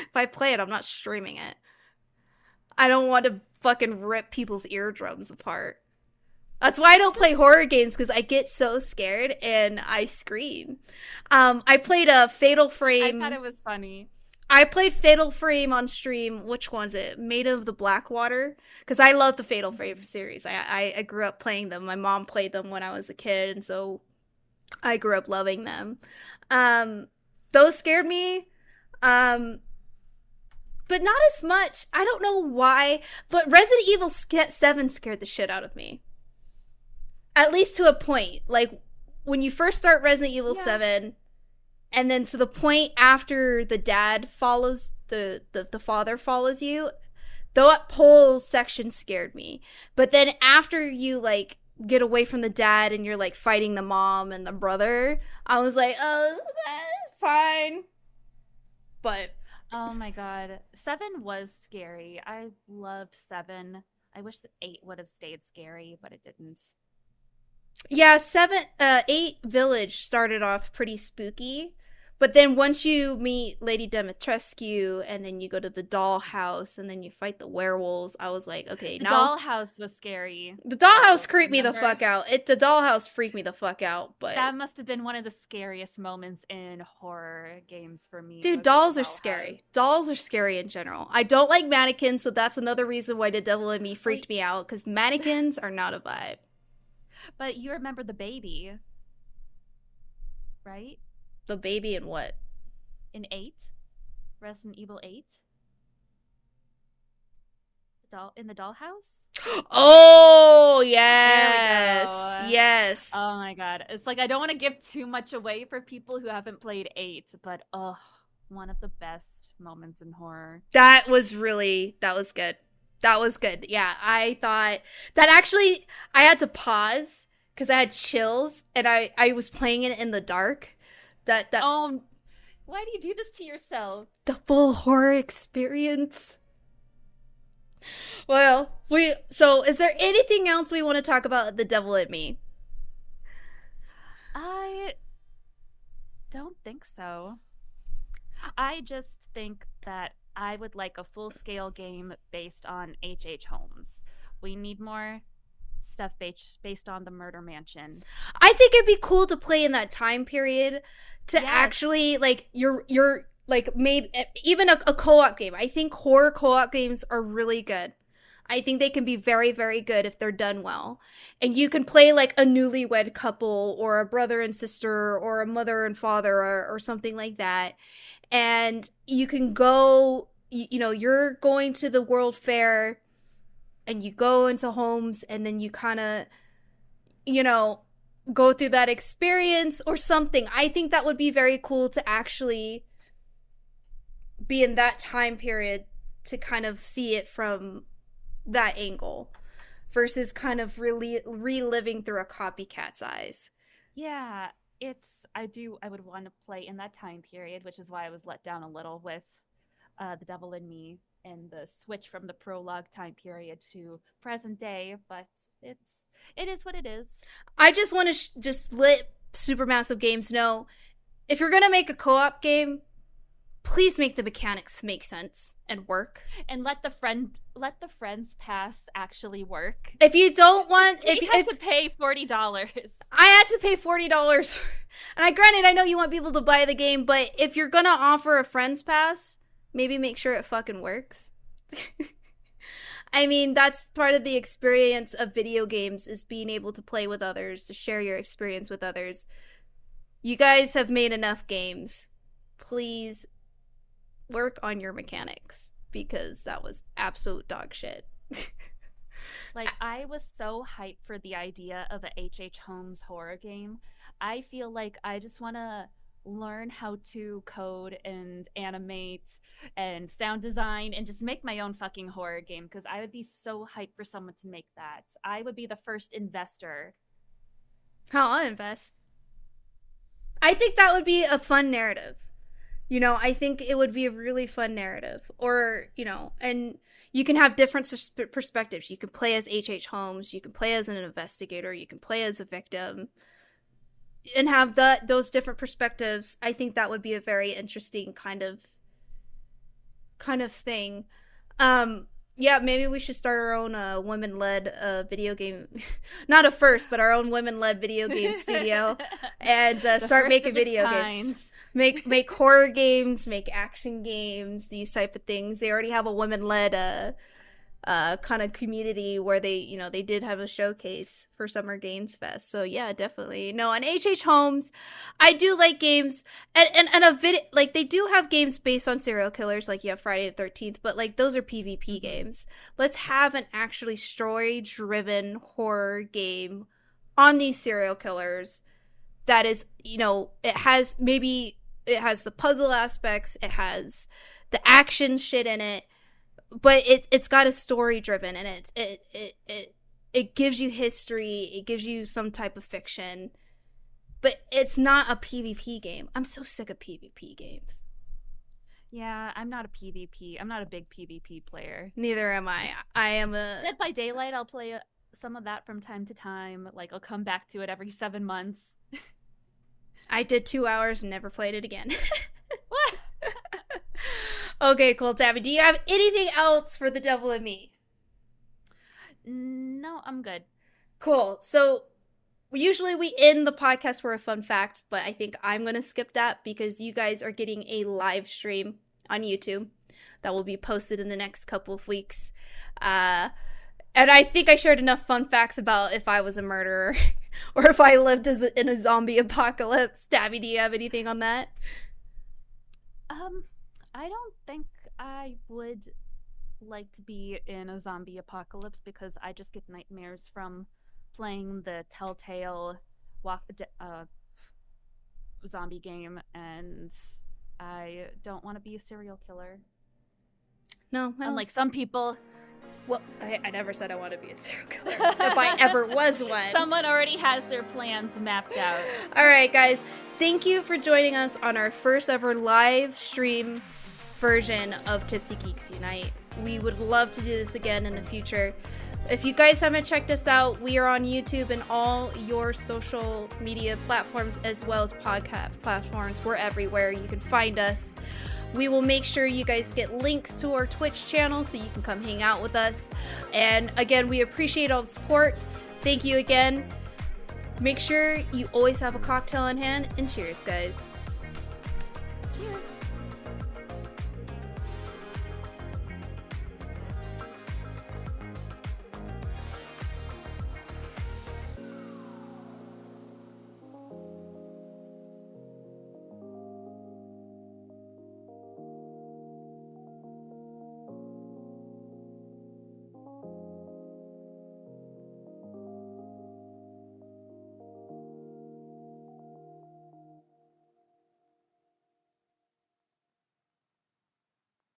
If I play it, I'm not streaming it. I don't want to fucking rip people's eardrums apart. That's why I don't play horror games, because I get so scared and I scream. I played a Fatal Frame. I thought it was funny. I played Fatal Frame on stream. Which one's it? Made of the Blackwater? Because I love the Fatal Frame series. I grew up playing them. My mom played them when I was a kid, and so I grew up loving them. Those scared me. But not as much. I don't know why. But Resident Evil 7 scared the shit out of me. At least to a point. Like, when you first start Resident Evil 7, and then to the point after the dad follows, the father follows you, that whole section scared me. But then after you, like, get away from the dad and you're, like, fighting the mom and the brother, I was like, oh, that's fine. But... oh my god. 7 was scary. I loved 7. I wish that 8 would have stayed scary, but it didn't. Yeah, 8 Village started off pretty spooky. But then once you meet Lady Dimitrescu, and then you go to the dollhouse, and then you fight the werewolves, I was like, okay, the now... The dollhouse was scary. The dollhouse creeped me the fuck out. The dollhouse freaked me the fuck out, but... that must have been one of the scariest moments in horror games for me. Dude, dolls are scary. Dolls are scary in general. I don't like mannequins, so that's another reason why The Devil in Me freaked me out, because mannequins are not a vibe. But you remember the baby, right? The baby in what? In 8? Resident Evil 8? In the dollhouse? Oh, yes. Yes. Oh my god. It's like, I don't want to give too much away for people who haven't played 8, but one of the best moments in horror. That was good. That was good. Yeah, I thought that actually I had to pause because I had chills and I was playing it in the dark. Oh, why do you do this to yourself? The full horror experience. Well, so is there anything else we want to talk about The Devil in Me? I don't think so. I just think that I would like a full-scale game based on H.H. Holmes. We need more stuff based on the Murder Mansion. I think it'd be cool to play in that time period to actually, like, you're like, maybe even a co-op game. I think horror co-op games are really good. I think they can be very, very good if they're done well. And you can play like a newlywed couple or a brother and sister or a mother and father or something like that. And you can go, you're going to the World Fair and you go into Holmes and then you kind of, go through that experience or something. I think that would be very cool to actually be in that time period to kind of see it from that angle versus kind of really reliving through a copycat's eyes. Yeah, I would want to play in that time period, which is why I was let down a little with The Devil in Me and the switch from the prologue time period to present day, but it is what it is. I just want to just let Supermassive Games know, if you're going to make a co-op game, please make the mechanics make sense and work. And let the friends pass actually work. If you don't want... you have to pay $40. I had to pay $40. And granted, I know you want people to buy the game, but if you're going to offer a friends pass, maybe make sure it fucking works. I mean, that's part of the experience of video games, is being able to play with others, to share your experience with others. You guys have made enough games. Please work on your mechanics, because that was absolute dog shit. Like, I was so hyped for the idea of a H.H. Holmes horror game. I feel like I just want to learn how to code and animate and sound design and just make my own fucking horror game because I would be so hyped for someone to make that. I would be the first investor. I'll invest. I think that would be a fun narrative. You know, I think it would be a really fun narrative. Or, you know, and you can have different perspectives. You can play as H.H. Holmes, you can play as an investigator, you can play as a victim, and have those different perspectives. I think that would be a very interesting kind of thing. Yeah, maybe we should start our own women-led video game, not a first, but our own women-led video game studio, and start making video games. Make horror games, make action games, these type of things. They already have a women-led kind of community where they did have a showcase for Summer Games Fest. So yeah, definitely. No, on H.H. Holmes, I do like games and a video, like they do have games based on serial killers, like you have Friday the 13th, but like those are PvP games. Let's have an actually story-driven horror game on these serial killers that is, it has the puzzle aspects, it has the action shit in it, but it's got a story driven, and it gives you history, it gives you some type of fiction, but it's not a PvP game. I'm so sick of PvP games. Yeah, I'm not a big PvP player. Neither am I. I am a Dead by Daylight. I'll play some of that from time to time. Like, I'll come back to it every 7 months. I did 2 hours and never played it again. What? Okay, cool, Tabby. Do you have anything else for The Devil in Me? No, I'm good. Cool. So usually we end the podcast for a fun fact, but I think I'm going to skip that because you guys are getting a live stream on YouTube that will be posted in the next couple of weeks. And I think I shared enough fun facts about if I was a murderer or if I lived in a zombie apocalypse. Tabby, do you have anything on that? I don't think I would like to be in a zombie apocalypse because I just get nightmares from playing the Telltale zombie game, and I don't want to be a serial killer. No, unlike some people. Well, I never said I want to be a serial killer. If I ever was one. Someone already has their plans mapped out. All right, guys. Thank you for joining us on our first ever live stream version of Tipsy Geeks Unite. We would love to do this again in the future. If you guys haven't checked us out, we are on YouTube and all your social media platforms as well as podcast platforms. We're everywhere. You can find us. We will make sure you guys get links to our Twitch channel so you can come hang out with us. And again, we appreciate all the support. Thank you again. Make sure you always have a cocktail in hand, and cheers, guys. Cheers.